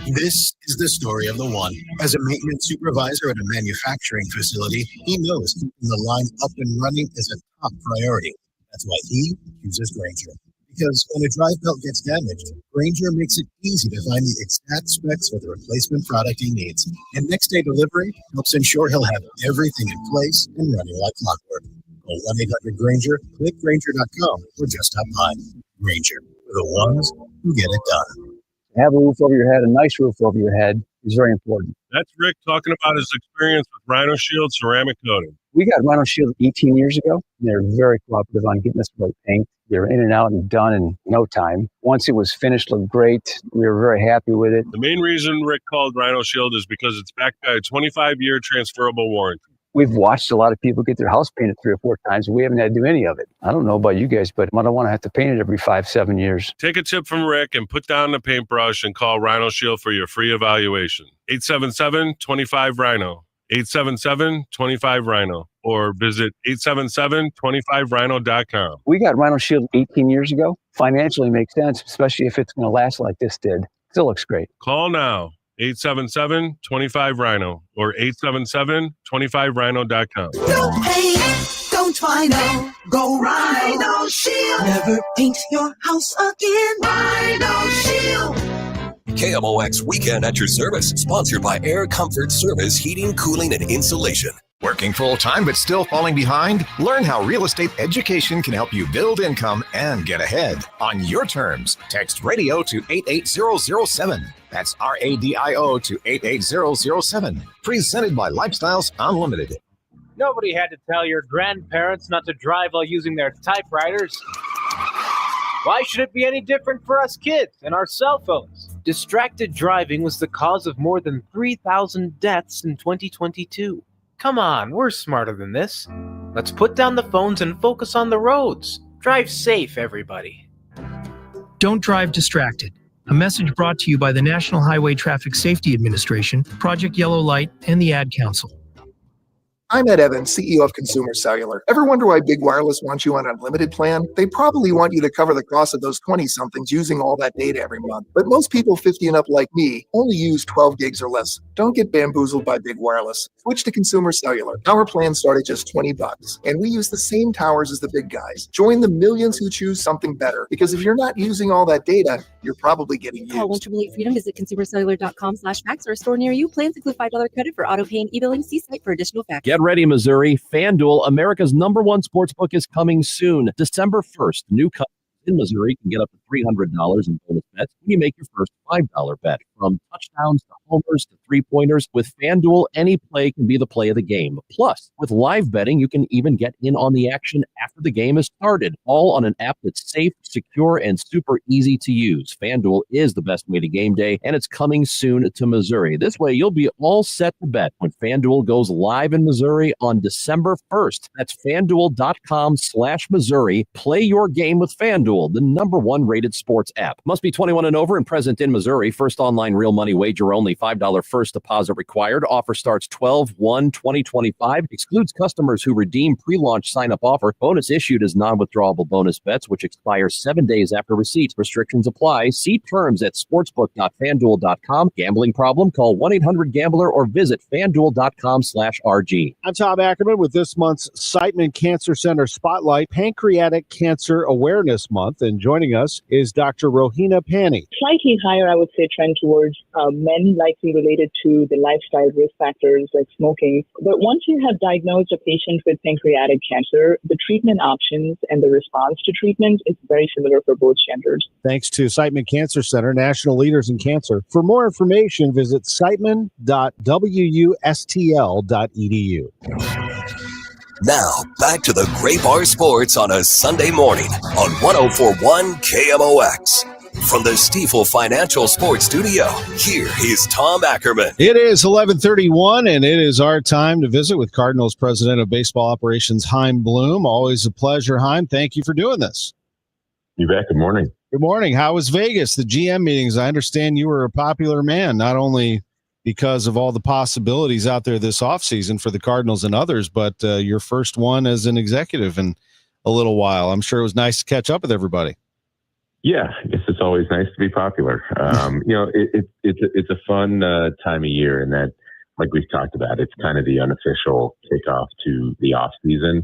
This is the story of the one. As a maintenance supervisor at a manufacturing facility, he knows keeping the line up and running is a top priority. That's why he uses Grainger. Because when a drive belt gets damaged, Grainger makes it easy to find the exact specs for the replacement product he needs. And next day delivery helps ensure he'll have everything in place and running like clockwork. Call 1-800-GRAINGER, click Grainger.com, or just stop by. Grainger, for the ones who get it done. Have a roof over your head, a nice roof over your head is very important. That's Rick talking about his experience with Rhino Shield ceramic coating. We got Rhino Shield 18 years ago. And they're very cooperative on getting us the right paint. They're in and out and done in no time. Once it was finished, looked great. We were very happy with it. The main reason Rick called Rhino Shield is because it's backed by a 25-year transferable warranty. We've watched a lot of people get their house painted 3 or 4 times. We haven't had to do any of it. I don't know about you guys, but I don't want to have to paint it every 5-7 years. Take a tip from Rick and put down the paintbrush and call Rhino Shield for your free evaluation. 877-25-RHINO. 877-25-RHINO. Or visit 877-25rhino.com. We got Rhino Shield 18 years ago. Financially makes sense, especially if it's going to last like this did. Still looks great. Call now. 877-25-RHINO or 877-25rhino.com. Don't paint, don't Rhino, go Rhino Shield. Never paint your house again. Rhino Shield. KMOX Weekend at your service, sponsored by Air Comfort Service Heating, Cooling, and Insulation. Working full-time but still falling behind? Learn how real estate education can help you build income and get ahead on your terms. Text radio to 88007. That's RADIO to 88007. Presented by Lifestyles Unlimited. Nobody had to tell your grandparents not to drive while using their typewriters. Why should it be any different for us kids and our cell phones? Distracted driving was the cause of more than 3,000 deaths in 2022. Come on, we're smarter than this. Let's put down the phones and focus on the roads. Drive safe, everybody. Don't drive distracted. A message brought to you by the National Highway Traffic Safety Administration, Project Yellow Light, and the Ad Council. I'm Ed Evans, CEO of Consumer Cellular. Ever wonder why Big Wireless wants you on an unlimited plan? They probably want you to cover the cost of those 20-somethings using all that data every month. But most people 50 and up like me only use 12 gigs or less. Don't get bamboozled by Big Wireless. Switch to Consumer Cellular. Our plans start at just $20, and we use the same towers as the big guys. Join the millions who choose something better, because if you're not using all that data, you're probably getting used. Call 1-888-FREEDOM, visit consumercellular.com/facts or a store near you. Plans include $5 credit for auto pay and e-billing. See site for additional facts. Get ready, Missouri. FanDuel, America's #1 sportsbook, is coming soon. December 1st, new customers in Missouri can get up to $300 in bonus bets when you make your first $5 bet. From touchdowns to homers to three-pointers, with FanDuel, any play can be the play of the game. Plus, with live betting, you can even get in on the action after the game is started, all on an app that's safe, secure, and super easy to use. FanDuel is the best way to game day, and it's coming soon to Missouri. This way, you'll be all set to bet when FanDuel goes live in Missouri on December 1st. That's FanDuel.com/Missouri. Play your game with FanDuel, the #1 rated sports app. Must be 21 and over and present in Missouri. First online real money wager only. $5 first deposit required. Offer starts 12/1/2025. Excludes customers who redeem pre-launch sign-up offer. Bonus issued as non-withdrawable bonus bets, which expire 7 days after receipt. Restrictions apply. See terms at sportsbook.fanduel.com. Gambling problem? Call 1-800-GAMBLER or visit fanduel.com/RG. I'm Tom Ackerman with this month's Siteman Cancer Center Spotlight, Pancreatic Cancer Awareness Month. And joining us is Dr. Rohina Pani. Slightly higher, I would say, trend towards men, likely related to the lifestyle risk factors like smoking. But once you have diagnosed a patient with pancreatic cancer, the treatment options and the response to treatment is very similar for both genders. Thanks to Siteman Cancer Center, national leaders in cancer. For more information, visit siteman.wustl.edu. Now, back to the Gray Bar Sports on a Sunday morning on 104.1 KMOX. From the Stifel Financial Sports Studio, here is Tom Ackerman. It is 11:31, and it is our time to visit with Cardinals President of Baseball Operations, Chaim Bloom. Always a pleasure, Chaim. Thank you for doing this. You bet. Good morning. Good morning. How was Vegas, the GM meetings? I understand you were a popular man, not only because of all the possibilities out there this offseason for the Cardinals and others, but your first one as an executive in a little while. I'm sure it was nice to catch up with everybody. Yeah, I guess it's always nice to be popular. It's a fun time of year, and that, like we've talked about, it's kind of the unofficial kickoff to the off season.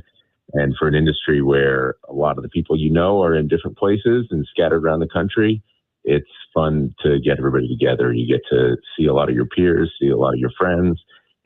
And for an industry where a lot of the people are in different places and scattered around the country, it's fun to get everybody together. You get to see a lot of your peers, see a lot of your friends,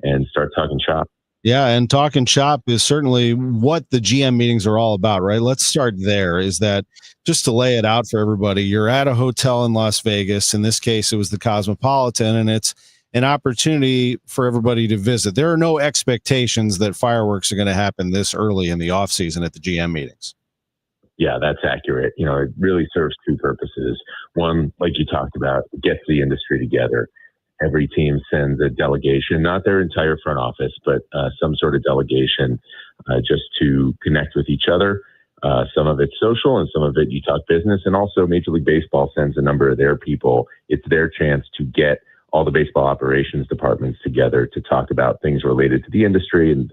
and start talking shop. Yeah, and talking shop is certainly what the GM meetings are all about, right? Let's start there. Is that, just to lay it out for everybody, you're at a hotel in Las Vegas. In this case, it was the Cosmopolitan, and it's an opportunity for everybody to visit. There are no expectations that fireworks are going to happen this early in the offseason at the GM meetings. Yeah, that's accurate. It really serves two purposes. One, like you talked about, gets the industry together. Every team sends a delegation, not their entire front office, but some sort of delegation just to connect with each other. Some of it's social and some of it you talk business. And also Major League Baseball sends a number of their people. It's their chance to get all the baseball operations departments together to talk about things related to the industry and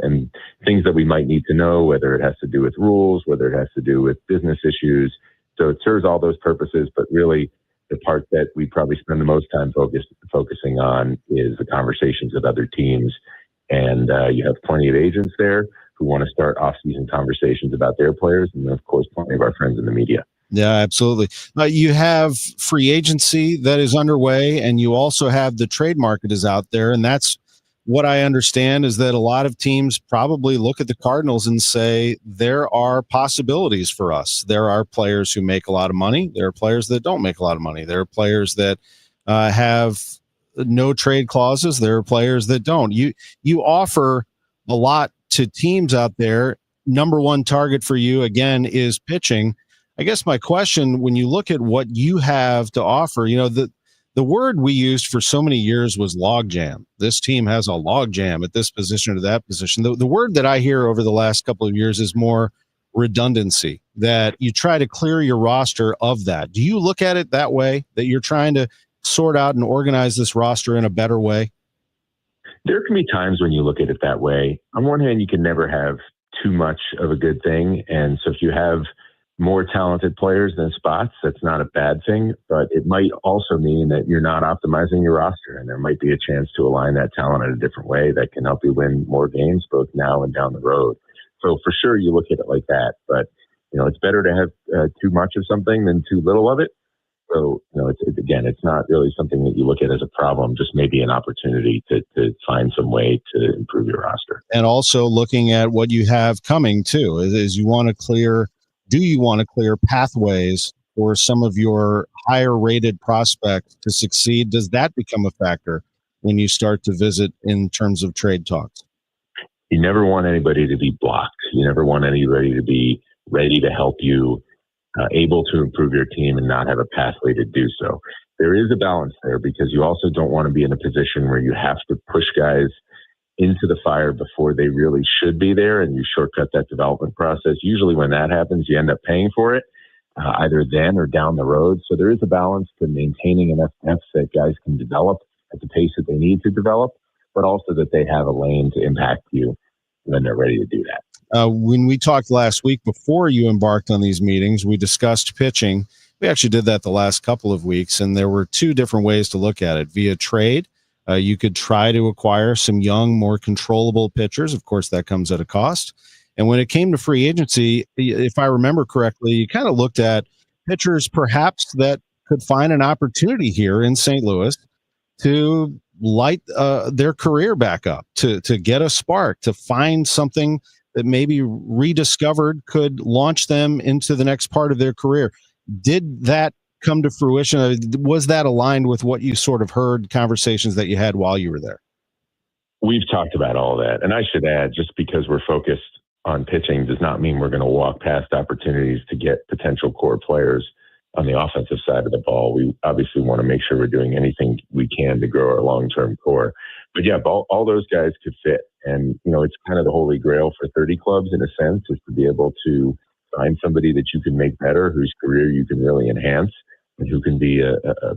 things that we might need to know, whether it has to do with rules, whether it has to do with business issues. So it serves all those purposes, but really the part that we probably spend the most time focusing on is the conversations with other teams. And you have plenty of agents there who want to start off-season conversations about their players, and of course, plenty of our friends in the media. Yeah, absolutely. You have free agency that is underway, and you also have the trade market is out there. And that's what I understand, is that a lot of teams probably look at the Cardinals and say, there are possibilities for us. There are players who make a lot of money. There are players that don't make a lot of money. There are players that have no trade clauses. There are players that don't. You offer a lot to teams out there. Number one target for you, again, is pitching. I guess my question, when you look at what you have to offer, the word we used for so many years was logjam. This team has a logjam at this position or that position. The word that I hear over the last couple of years is more redundancy, that you try to clear your roster of that. Do you look at it that way, that you're trying to sort out and organize this roster in a better way? There can be times when you look at it that way. On one hand, you can never have too much of a good thing. And so if you have more talented players than spots, that's not a bad thing, but it might also mean that you're not optimizing your roster, and there might be a chance to align that talent in a different way that can help you win more games both now and down the road. So for sure, you look at it like that, but it's better to have too much of something than too little of it. So, it's not really something that you look at as a problem, just maybe an opportunity to find some way to improve your roster. And also looking at what you have coming too, is you want to clear pathways for some of your higher rated prospects to succeed? Does that become a factor when you start to visit in terms of trade talks? You never want anybody to be blocked. You never want anybody to be ready to help you, able to improve your team and not have a pathway to do so. There is a balance there because you also don't want to be in a position where you have to push guys into the fire before they really should be there and you shortcut that development process. Usually when that happens, you end up paying for it, either then or down the road. So there is a balance to maintaining enough depth that guys can develop at the pace that they need to develop, but also that they have a lane to impact you when they're ready to do that. When we talked last week before you embarked on these meetings, we discussed pitching. We actually did that the last couple of weeks, and there were two different ways to look at it. Via trade, you could try to acquire some young, more controllable pitchers. Of course, that comes at a cost. And when it came to free agency, if I remember correctly, you kind of looked at pitchers perhaps that could find an opportunity here in St. Louis to light their career back up, to get a spark, to find something that maybe rediscovered could launch them into the next part of their career. Did that come to fruition? Was that aligned with what you sort of heard, conversations that you had while you were there? We've talked about all that. And I should add, just because we're focused on pitching does not mean we're going to walk past opportunities to get potential core players on the offensive side of the ball. We obviously want to make sure we're doing anything we can to grow our long-term core. But yeah, all those guys could fit. And, it's kind of the holy grail for 30 clubs in a sense, is to be able to find somebody that you can make better, whose career you can really enhance, and who can be a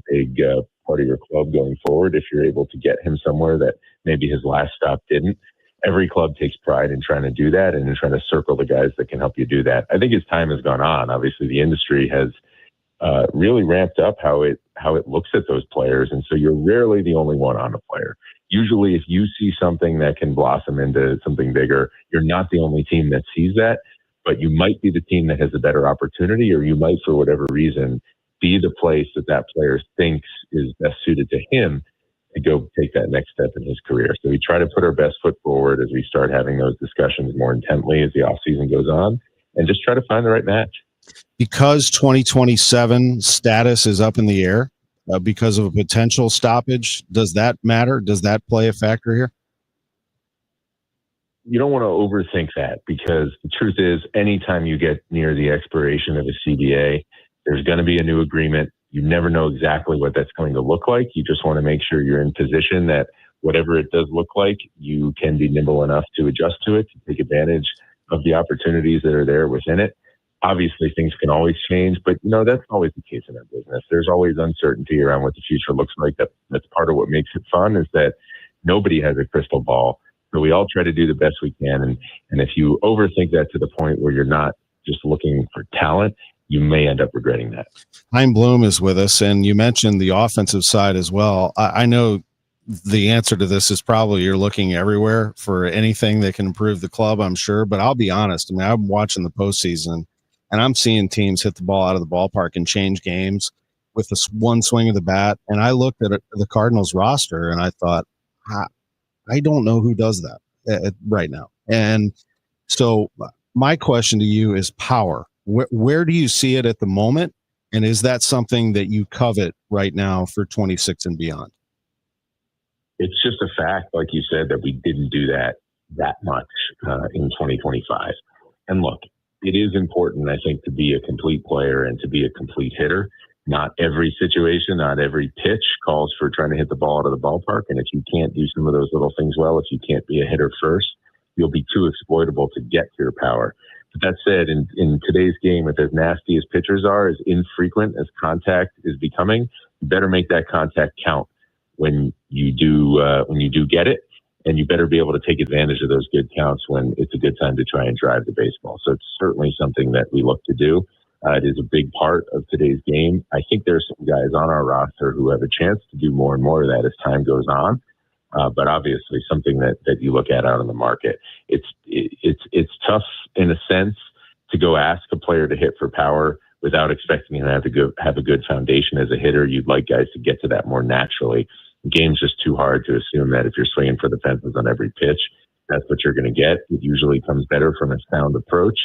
big part of your club going forward if you're able to get him somewhere that maybe his last stop didn't. Every club takes pride in trying to do that and in trying to circle the guys that can help you do that. I think as time has gone on, obviously the industry has really ramped up how it looks at those players. And so you're rarely the only one on a player. Usually if you see something that can blossom into something bigger, you're not the only team that sees that, but you might be the team that has a better opportunity, or you might, for whatever reason, be the place that player thinks is best suited to him to go take that next step in his career. So we try to put our best foot forward as we start having those discussions more intently as the off season goes on, and just try to find the right match. Because 2027 status is up in the air because of a potential stoppage, does that matter? Does that play a factor here? You don't want to overthink that, because the truth is, anytime you get near the expiration of a CBA, there's going to be a new agreement. You never know exactly what that's going to look like. You just want to make sure you're in position that whatever it does look like, you can be nimble enough to adjust to it, to take advantage of the opportunities that are there within it. Obviously, things can always change, but that's always the case in our business. There's always uncertainty around what the future looks like. That's part of what makes it fun, is that nobody has a crystal ball. So we all try to do the best we can. And if you overthink that to the point where you're not just looking for talent, you may end up regretting that. Chaim Bloom is with us, and you mentioned the offensive side as well. I know the answer to this is probably you're looking everywhere for anything that can improve the club, I'm sure. But I'll be honest. I mean, I'm watching the postseason, and I'm seeing teams hit the ball out of the ballpark and change games with this one swing of the bat. And I looked at the Cardinals roster, and I thought, I don't know who does that right now. And so my question to you is power. Where do you see it at the moment? And is that something that you covet right now for 26 and beyond? It's just a fact, like you said, that we didn't do that much in 2025. And look, it is important, I think, to be a complete player and to be a complete hitter. Not every situation, not every pitch calls for trying to hit the ball out of the ballpark. And if you can't do some of those little things well, if you can't be a hitter first, you'll be too exploitable to get to your power. But that said, in today's game, with as nasty as pitchers are, as infrequent as contact is becoming, you better make that contact count when you do get it. And you better be able to take advantage of those good counts when it's a good time to try and drive the baseball. So it's certainly something that we look to do. It is a big part of today's game. I think there's some guys on our roster who have a chance to do more and more of that as time goes on. But obviously something that you look at out in the market. It's tough in a sense to go ask a player to hit for power without expecting him to have a good foundation as a hitter. You'd like guys to get to that more naturally. The game's just too hard to assume that if you're swinging for the fences on every pitch, that's what you're going to get. It usually comes better from a sound approach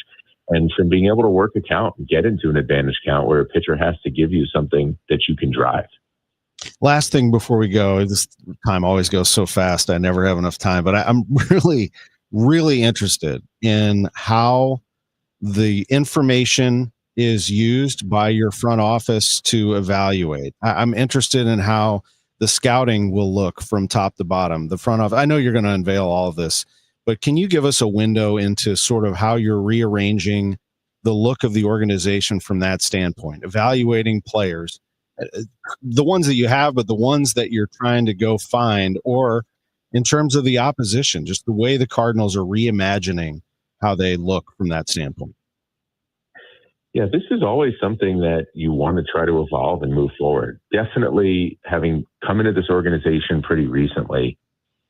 and from being able to work a count and get into an advantage count where a pitcher has to give you something that you can drive. Last thing before we go, this time always goes so fast. I never have enough time, but I'm really, really interested in how the information is used by your front office to evaluate. I'm interested in how the scouting will look from top to bottom. The front office, I know you're going to unveil all of this, but can you give us a window into sort of how you're rearranging the look of the organization from that standpoint, evaluating players, the ones that you have, but the ones that you're trying to go find, or in terms of the opposition, just the way the Cardinals are reimagining how they look from that standpoint? Yeah, this is always something that you want to try to evolve and move forward. Definitely having come into this organization pretty recently,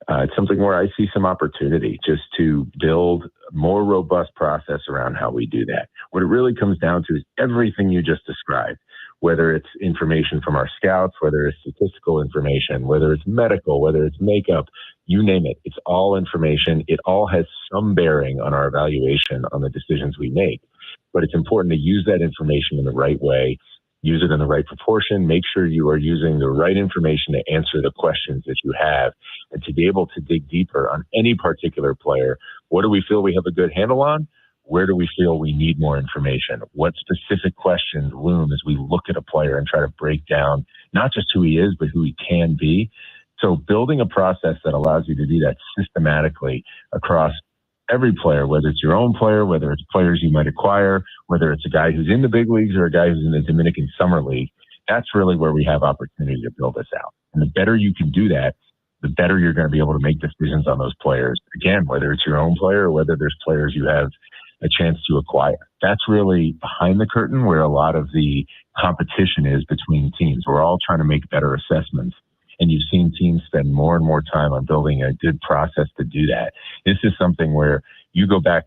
it's something where I see some opportunity just to build a more robust process around how we do that. What it really comes down to is everything you just described, whether it's information from our scouts, whether it's statistical information, whether it's medical, whether it's makeup, you name it. It's all information. It all has some bearing on our evaluation on the decisions we make. But it's important to use that information in the right way, use it in the right proportion, make sure you are using the right information to answer the questions that you have, and to be able to dig deeper on any particular player. What do we feel we have a good handle on? Where do we feel we need more information? What specific questions loom as we look at a player and try to break down not just who he is, but who he can be? So building a process that allows you to do that systematically across every player, whether it's your own player, whether it's players you might acquire, whether it's a guy who's in the big leagues or a guy who's in the Dominican Summer League, that's really where we have opportunity to build this out. And the better you can do that, the better you're going to be able to make decisions on those players. Again, whether it's your own player or whether there's players you have a chance to acquire. That's really behind the curtain where a lot of the competition is between teams. We're all trying to make better assessments. And you've seen teams spend more and more time on building a good process to do that. This is something where you go back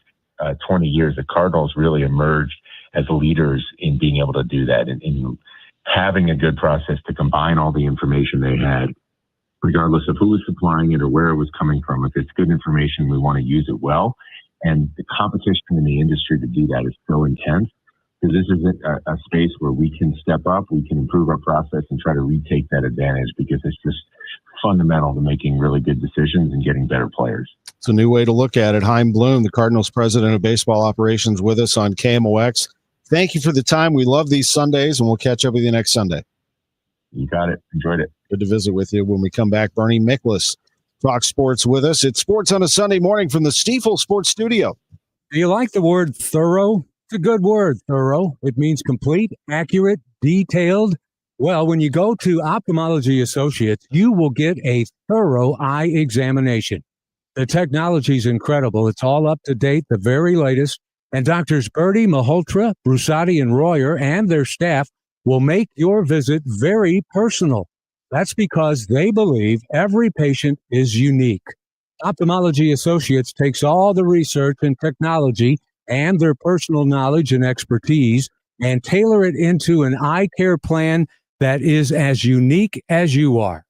20 years, the Cardinals really emerged as leaders in being able to do that and having a good process to combine all the information they had, regardless of who was supplying it or where it was coming from. If it's good information, we want to use it well. And the competition in the industry to do that is so intense. Because this is a space where we can step up, we can improve our process and try to retake that advantage, because it's just fundamental to making really good decisions and getting better players. It's a new way to look at it. Chaim Bloom, the Cardinals president of baseball operations, with us on KMOX. Thank you for the time. We love these Sundays, and we'll catch up with you next Sunday. You got it. Enjoyed it. Good to visit with you. When we come back, Bernie Miklasz talks sports with us. It's Sports on a Sunday Morning from the Stifel Sports Studio. Do you like the word thorough? It's a good word, thorough. It means complete, accurate, detailed. Well, when you go to Ophthalmology Associates, you will get a thorough eye examination. The technology is incredible. It's all up to date, the very latest. And Doctors Birdie, Malhotra, Brusati, and Royer and their staff will make your visit very personal. That's because they believe every patient is unique. Ophthalmology Associates takes all the research and technology and their personal knowledge and expertise and tailor it into an eye care plan that is as unique as you are.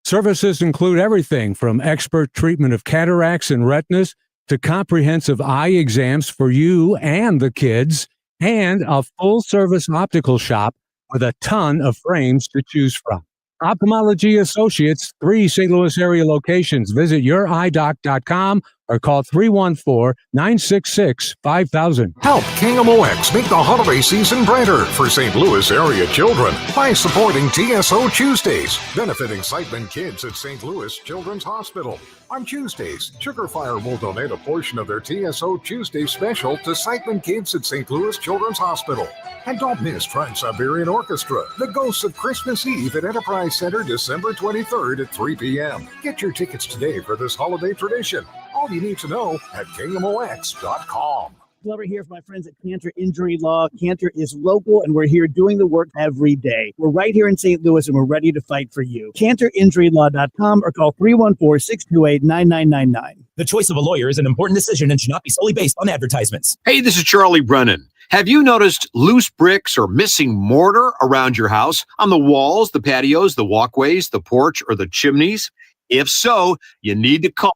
Services include everything from expert treatment of cataracts and retinas to comprehensive eye exams for you and the kids, and a full-service optical shop with a ton of frames to choose from. Ophthalmology Associates, 3 St. Louis area locations. Visit youridoc.com or call 314-966-5000. Help KMOX make the holiday season brighter for St. Louis area children by supporting TSO Tuesdays, benefiting Sightman kids at St. Louis Children's Hospital. On Tuesdays, Sugar Fire will donate a portion of their TSO Tuesday special to Sightman kids at St. Louis Children's Hospital. And don't miss Trans-Siberian Orchestra, The Ghosts of Christmas Eve at Enterprise Center, December 23rd at 3 p.m. Get your tickets today for this holiday tradition. All you need to know at KMOX.com. Glover here for my friends at Cantor Injury Law. Cantor is local, and we're here doing the work every day. We're right here in St. Louis, and we're ready to fight for you. CantorInjuryLaw.com or call 314-628-9999. The choice of a lawyer is an important decision and should not be solely based on advertisements. Hey, this is Charlie Brennan. Have you noticed loose bricks or missing mortar around your house, on the walls, the patios, the walkways, the porch, or the chimneys? If so, you need to call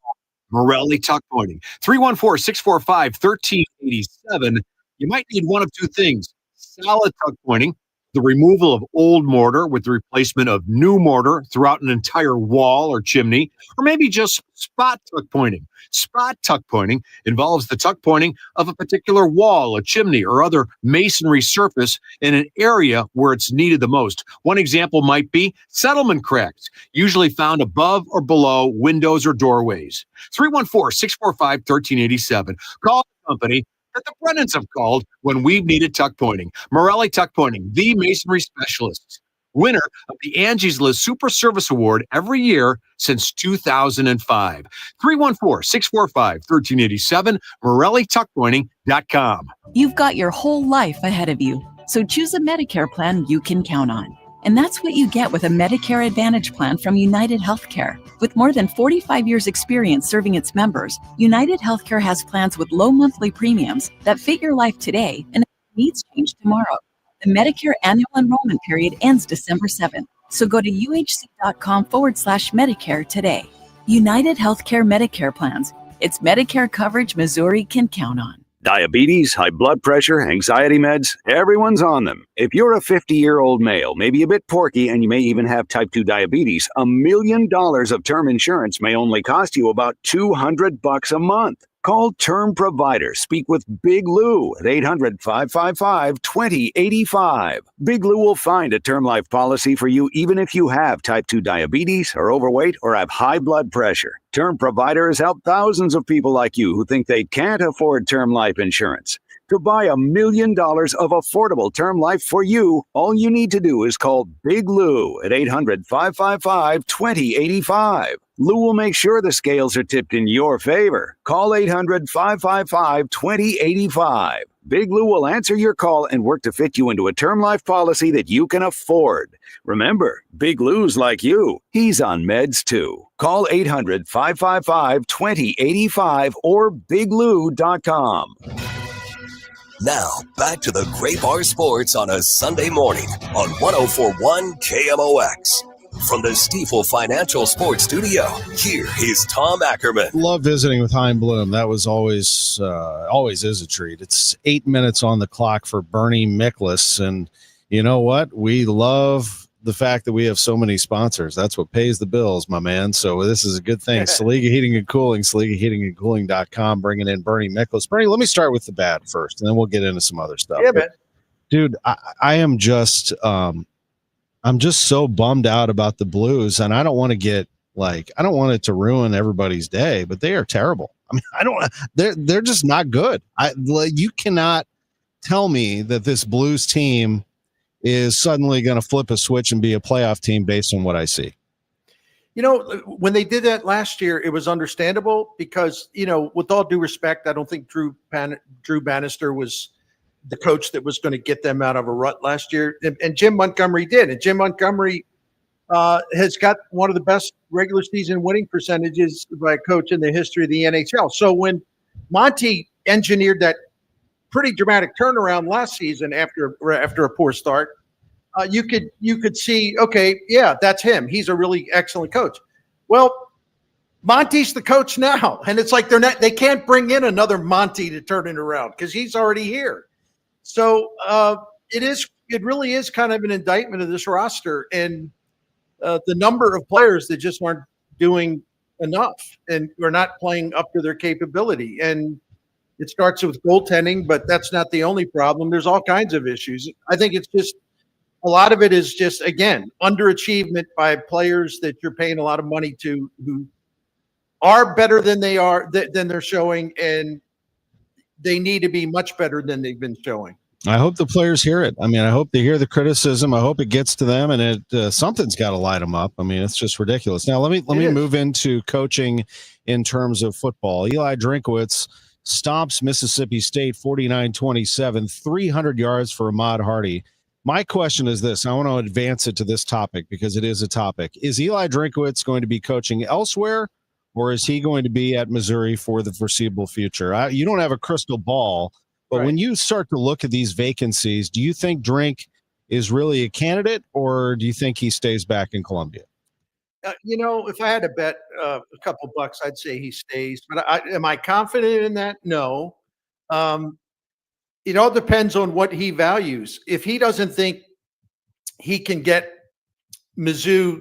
Morelli Tuck Pointing. 314-645-1387. You might need one of two things: solid tuck pointing, the removal of old mortar with the replacement of new mortar throughout an entire wall or chimney, or maybe just spot tuck pointing. Spot tuck pointing involves the tuck pointing of a particular wall, a chimney, or other masonry surface in an area where it's needed the most. One example might be settlement cracks, usually found above or below windows or doorways. 314-645-1387. Call the company that the Brennans have called when we've needed tuck pointing. Morelli Tuck Pointing, the masonry specialists. Winner of the Angie's List Super Service Award every year since 2005. 314-645-1387, MorelliTuckPointing.com. You've got your whole life ahead of you, so choose a Medicare plan you can count on. And that's what you get with a Medicare Advantage plan from United Healthcare. With more than 45 years experience serving its members, United Healthcare has plans with low monthly premiums that fit your life today and needs change tomorrow. The Medicare annual enrollment period ends December 7th, so go to uhc.com/Medicare today. United Healthcare Medicare plans. It's Medicare coverage Missouri can count on. Diabetes, high blood pressure, anxiety meds, everyone's on them. If you're a 50-year-old male, maybe a bit porky, and you may even have type 2 diabetes, $1 million of term insurance may only cost you about $200 a month. Call Term Provider. Speak with Big Lou at 800-555-2085. Big Lou will find a term life policy for you even if you have type 2 diabetes, are overweight, or have high blood pressure. Term Provider has helped thousands of people like you who think they can't afford term life insurance. To buy $1 million of affordable term life for you, all you need to do is call Big Lou at 800-555-2085. Lou will make sure the scales are tipped in your favor. Call 800-555-2085. Big Lou will answer your call and work to fit you into a term life policy that you can afford. Remember, Big Lou's like you. He's on meds too. Call 800-555-2085 or biglou.com. Now, back to the Great Bar Sports on a Sunday morning on 104.1 KMOX. From the Stifel Financial Sports Studio, here is Tom Ackerman. Love visiting with Chaim Bloom. That was always is a treat. It's 8 minutes on the clock for Bernie Miklasz. And you know what? We love the fact that we have so many sponsors. That's what pays the bills, my man. So this is a good thing. Saliga Heating and Cooling, SaligaHeatingandCooling.com, bringing in Bernie Miklasz. Bernie, let me start with the bad first, and then we'll get into some other stuff. Yeah, man. Dude, I am just I'm just so bummed out about the Blues, and I don't want to I don't want it to ruin everybody's day, but they are terrible. I mean, they're just not good. You cannot tell me that this Blues team is suddenly going to flip a switch and be a playoff team based on what I see. You know, when they did that last year, it was understandable because, you know, with all due respect, I don't think Drew Bannister was the coach that was going to get them out of a rut last year. And Jim Montgomery did. And Jim Montgomery has got one of the best regular season winning percentages by a coach in the history of the NHL. So when Monty engineered that pretty dramatic turnaround last season after a poor start, you could see, okay, yeah, that's him. He's a really excellent coach. Well, Monty's the coach now, and it's like they can't bring in another Monty to turn it around because he's already here. So it really is kind of an indictment of this roster and the number of players that just aren't doing enough and are not playing up to their capability. And it starts with goaltending, but that's not the only problem. There's all kinds of issues. I think it's just a lot of it is just, again, underachievement by players that you're paying a lot of money to who are better than they're showing, and they need to be much better than they've been showing. I hope the players hear it. I mean, I hope they hear the criticism. I hope it gets to them, and something's got to light them up. I mean, it's just ridiculous. Now, let me move into coaching in terms of football. Eli Drinkwitz stomps Mississippi State 49-27, 300 yards for Ahmad Hardy. My question is this. I want to advance it to this topic because it is a topic. Is Eli Drinkwitz going to be coaching elsewhere, or is he going to be at Missouri for the foreseeable future? You don't have a crystal ball, But when you start to look at these vacancies, do you think Drink is really a candidate, or do you think he stays back in Columbia? If I had to bet a couple bucks, I'd say he stays. But am I confident in that? No. It all depends on what he values. If he doesn't think he can get Mizzou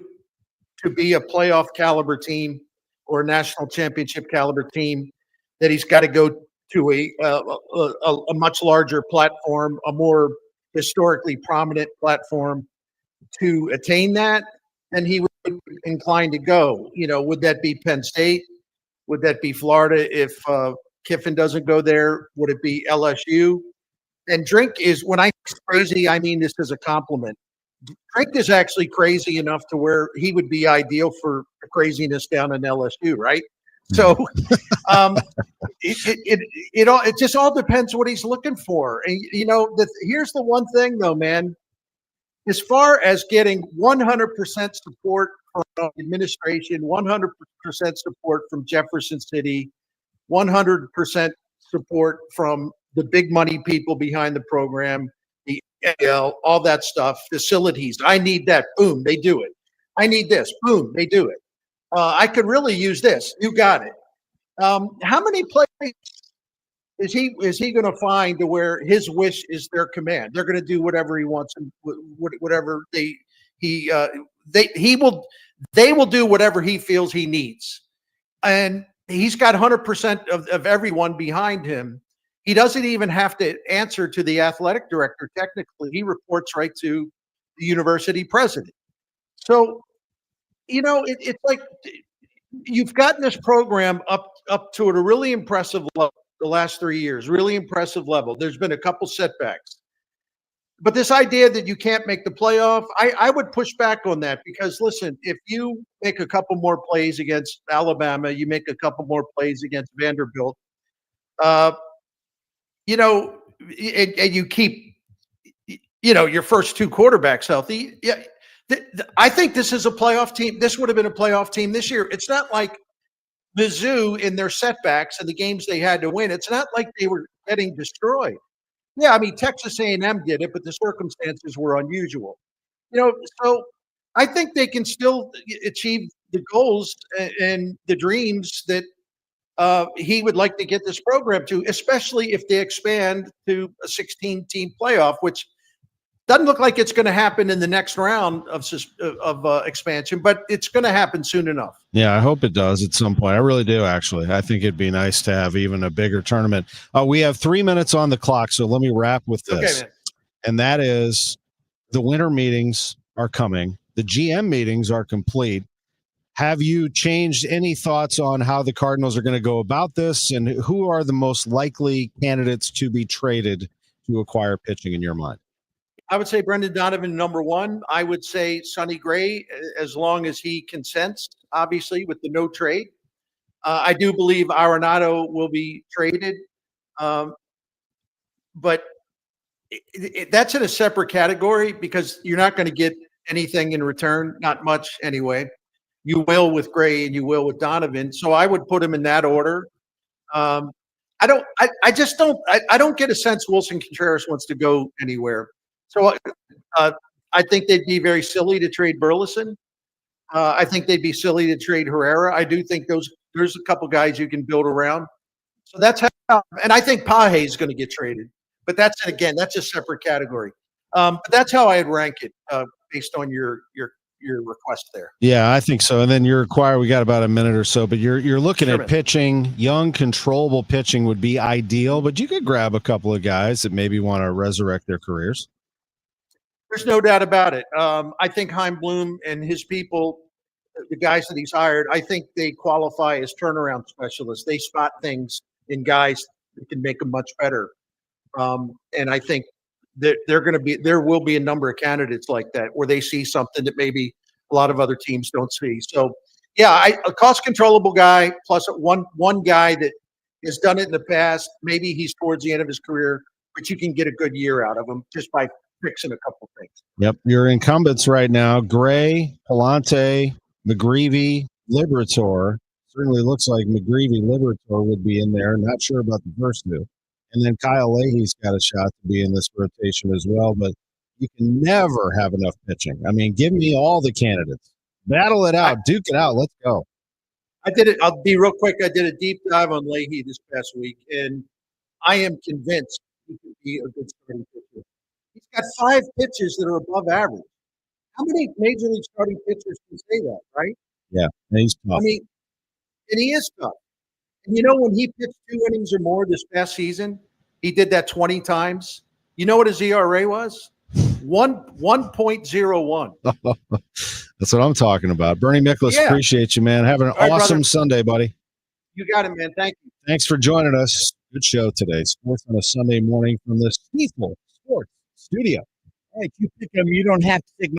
to be a playoff caliber team or a national championship caliber team, that he's got to go to a much larger platform, a more historically prominent platform to attain that, then he would be inclined to go. Would that be Penn State? Would that be Florida if Kiffin doesn't go there? Would it be LSU? And Drink is, when I say crazy, I mean this as a compliment. Drink is actually crazy enough to where he would be ideal for the craziness down in LSU, right? So it just all depends what he's looking for. And here's the one thing though, man. As far as getting 100% support from administration, 100% support from Jefferson City, 100% support from the big money people behind the program, the AL, all that stuff, facilities. I need that. Boom, they do it. I need this. Boom, they do it. I could really use this. You got it. How many players is he going to find to where his wish is their command? They're going to do whatever he wants and whatever they will do whatever he feels he needs. And he's got 100% of everyone behind him. He doesn't even have to answer to the athletic director. Technically, he reports right to the university president. So, it's like you've gotten this program up to a really impressive level the last 3 years, really impressive level. There's been a couple setbacks. But this idea that you can't make the playoff, I would push back on that because, listen, if you make a couple more plays against Alabama, you make a couple more plays against Vanderbilt, and you keep, your first two quarterbacks healthy. Yeah, I think this is a playoff team. This would have been a playoff team this year. It's not like Mizzou in their setbacks and the games they had to win. It's not like they were getting destroyed. Yeah, I mean, Texas A&M did it, but the circumstances were unusual. So I think they can still achieve the goals and the dreams that he would like to get this program to, especially if they expand to a 16-team playoff, which doesn't look like it's going to happen in the next round of expansion, but it's going to happen soon enough. Yeah, I hope it does at some point. I really do, actually. I think it'd be nice to have even a bigger tournament. We have 3 minutes on the clock, so let me wrap with this. Okay, and that is the winter meetings are coming. The GM meetings are complete. Have you changed any thoughts on how the Cardinals are going to go about this, and who are the most likely candidates to be traded to acquire pitching in your mind? I would say Brendan Donovan, number one. I would say Sonny Gray, as long as he consents, obviously, with the no trade. I do believe Arenado will be traded. But that's in a separate category because you're not going to get anything in return, not much anyway. You will with Gray and you will with Donovan. So I would put him in that order. I don't get a sense Wilson Contreras wants to go anywhere. So I think they'd be very silly to trade Burleson. I think they'd be silly to trade Herrera. I do think there's a couple guys you can build around. So that's how, and I think Page is going to get traded. But that's a separate category. But that's how I'd rank it based on your request there. Yeah, I think so. And then we got about a minute or so, but you're looking at pitching. Young, controllable pitching would be ideal, but you could grab a couple of guys that maybe want to resurrect their careers. There's no doubt about it. I think Chaim Bloom and his people, the guys that he's hired, I think they qualify as turnaround specialists. They spot things in guys that can make them much better. And I think that there will be a number of candidates like that where they see something that maybe a lot of other teams don't see. So, yeah, a cost controllable guy plus one guy that has done it in the past. Maybe he's towards the end of his career, but you can get a good year out of him just by fixing a couple things. Yep. Your incumbents right now, Gray, Palante, McGreevy, Liberator. Certainly looks like McGreevy, Liberator would be in there. Not sure about the first two. And then Kyle Leahy's got a shot to be in this rotation as well, but you can never have enough pitching. I mean, give me all the candidates. Battle it out. Duke it out. Let's go. I did it. I'll be real quick. I did a deep dive on Leahy this past week, and I am convinced he could be a good starting pitcher. He's got 5 pitches that are above average. How many major league starting pitchers can say that, right? Yeah, he's tough. I mean, and he is tough. And you know, when he pitched 2 innings or more this past season, he did that 20 times. You know what his ERA was? 1.01. That's what I'm talking about. Bernie Miklasz, appreciate you, man. Have an awesome brother. Sunday, buddy. You got it, man. Thank you. Thanks for joining us. Good show today. Sports on a Sunday morning from the Stifel Sports Studio. All right, you pick them. You don't have to signal.